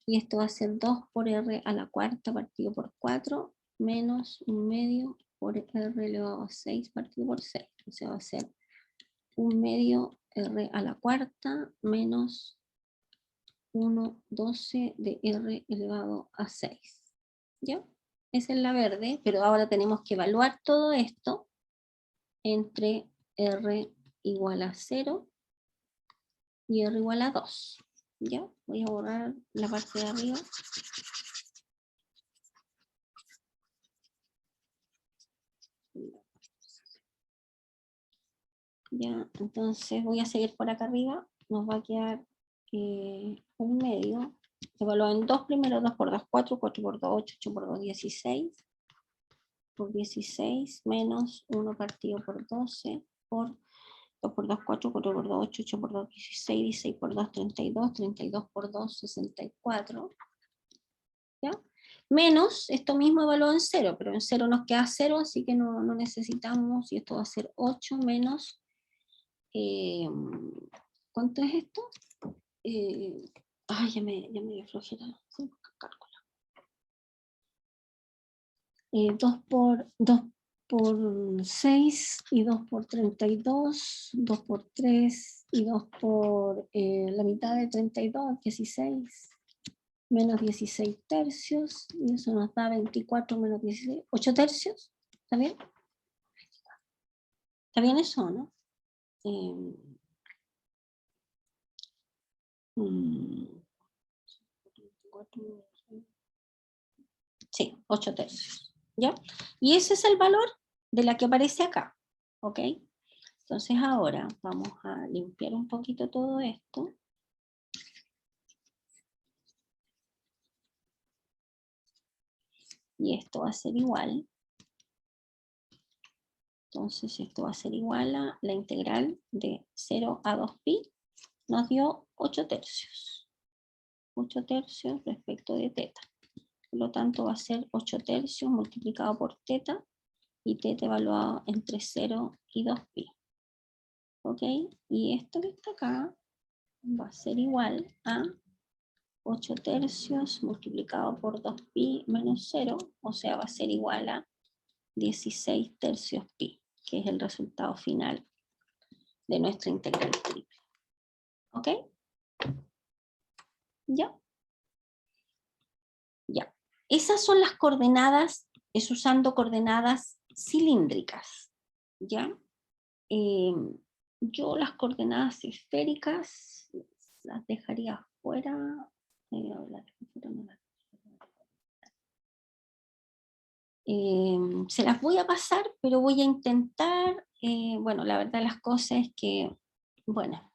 Y esto va a ser 2 por r a la cuarta partido por 4 menos 1/2 por r elevado a 6 partido por 6. O sea, va a ser 1/2 r a la cuarta menos 1/12 de r elevado a 6. ¿Ya? Esa es la verde, pero ahora tenemos que evaluar todo esto entre r igual a 0 y r igual a 2. ¿Ya? Voy a borrar la parte de arriba. Ya, entonces voy a seguir por acá arriba. Nos va a quedar 1/2. Evaluado en 2 primero, 2 por 2, 4, 4 por 2, 8, 8 por 2, 16. Por 16 menos 1 partido por 12 por 2 por 2, 4, 4 por 2, 8, 8 por 2, 16, 16 por 2, 32, 32 por 2, 64. ¿Ya? Menos, esto mismo evaluado en 0, pero en 0 nos queda 0, así que no necesitamos, y esto va a ser 8 menos, ¿cuánto es esto? Ay, ya me dio flojera, cálculo. 2 por 6 y 2 por 32, 2 por 3 y 2 por la mitad de 32, 16, menos 16 tercios, y eso nos da 24 menos 16, 8 tercios, ¿está bien? ¿Está bien eso, no? Sí, 8/3, ¿ya? Y ese es el valor de la que aparece acá, ¿ok? Entonces ahora vamos a limpiar un poquito todo esto. Y esto va a ser igual. Entonces esto va a ser igual a la integral de 0 a 2pi, nos dio 8/3. 8/3 respecto de teta. Por lo tanto va a ser 8/3 multiplicado por teta, y teta evaluado entre 0 y 2pi. ¿Ok? Y esto que está acá va a ser igual a 8/3 multiplicado por 2pi menos 0, o sea, va a ser igual a 16/3 pi, que es el resultado final de nuestra integral triple. ¿Ok? ¿Ya? Ya. Esas son las coordenadas, es usando coordenadas cilíndricas. ¿Ya? Yo las coordenadas esféricas las dejaría fuera. Se las voy a pasar, pero voy a intentar, bueno, la verdad las cosas es que, bueno,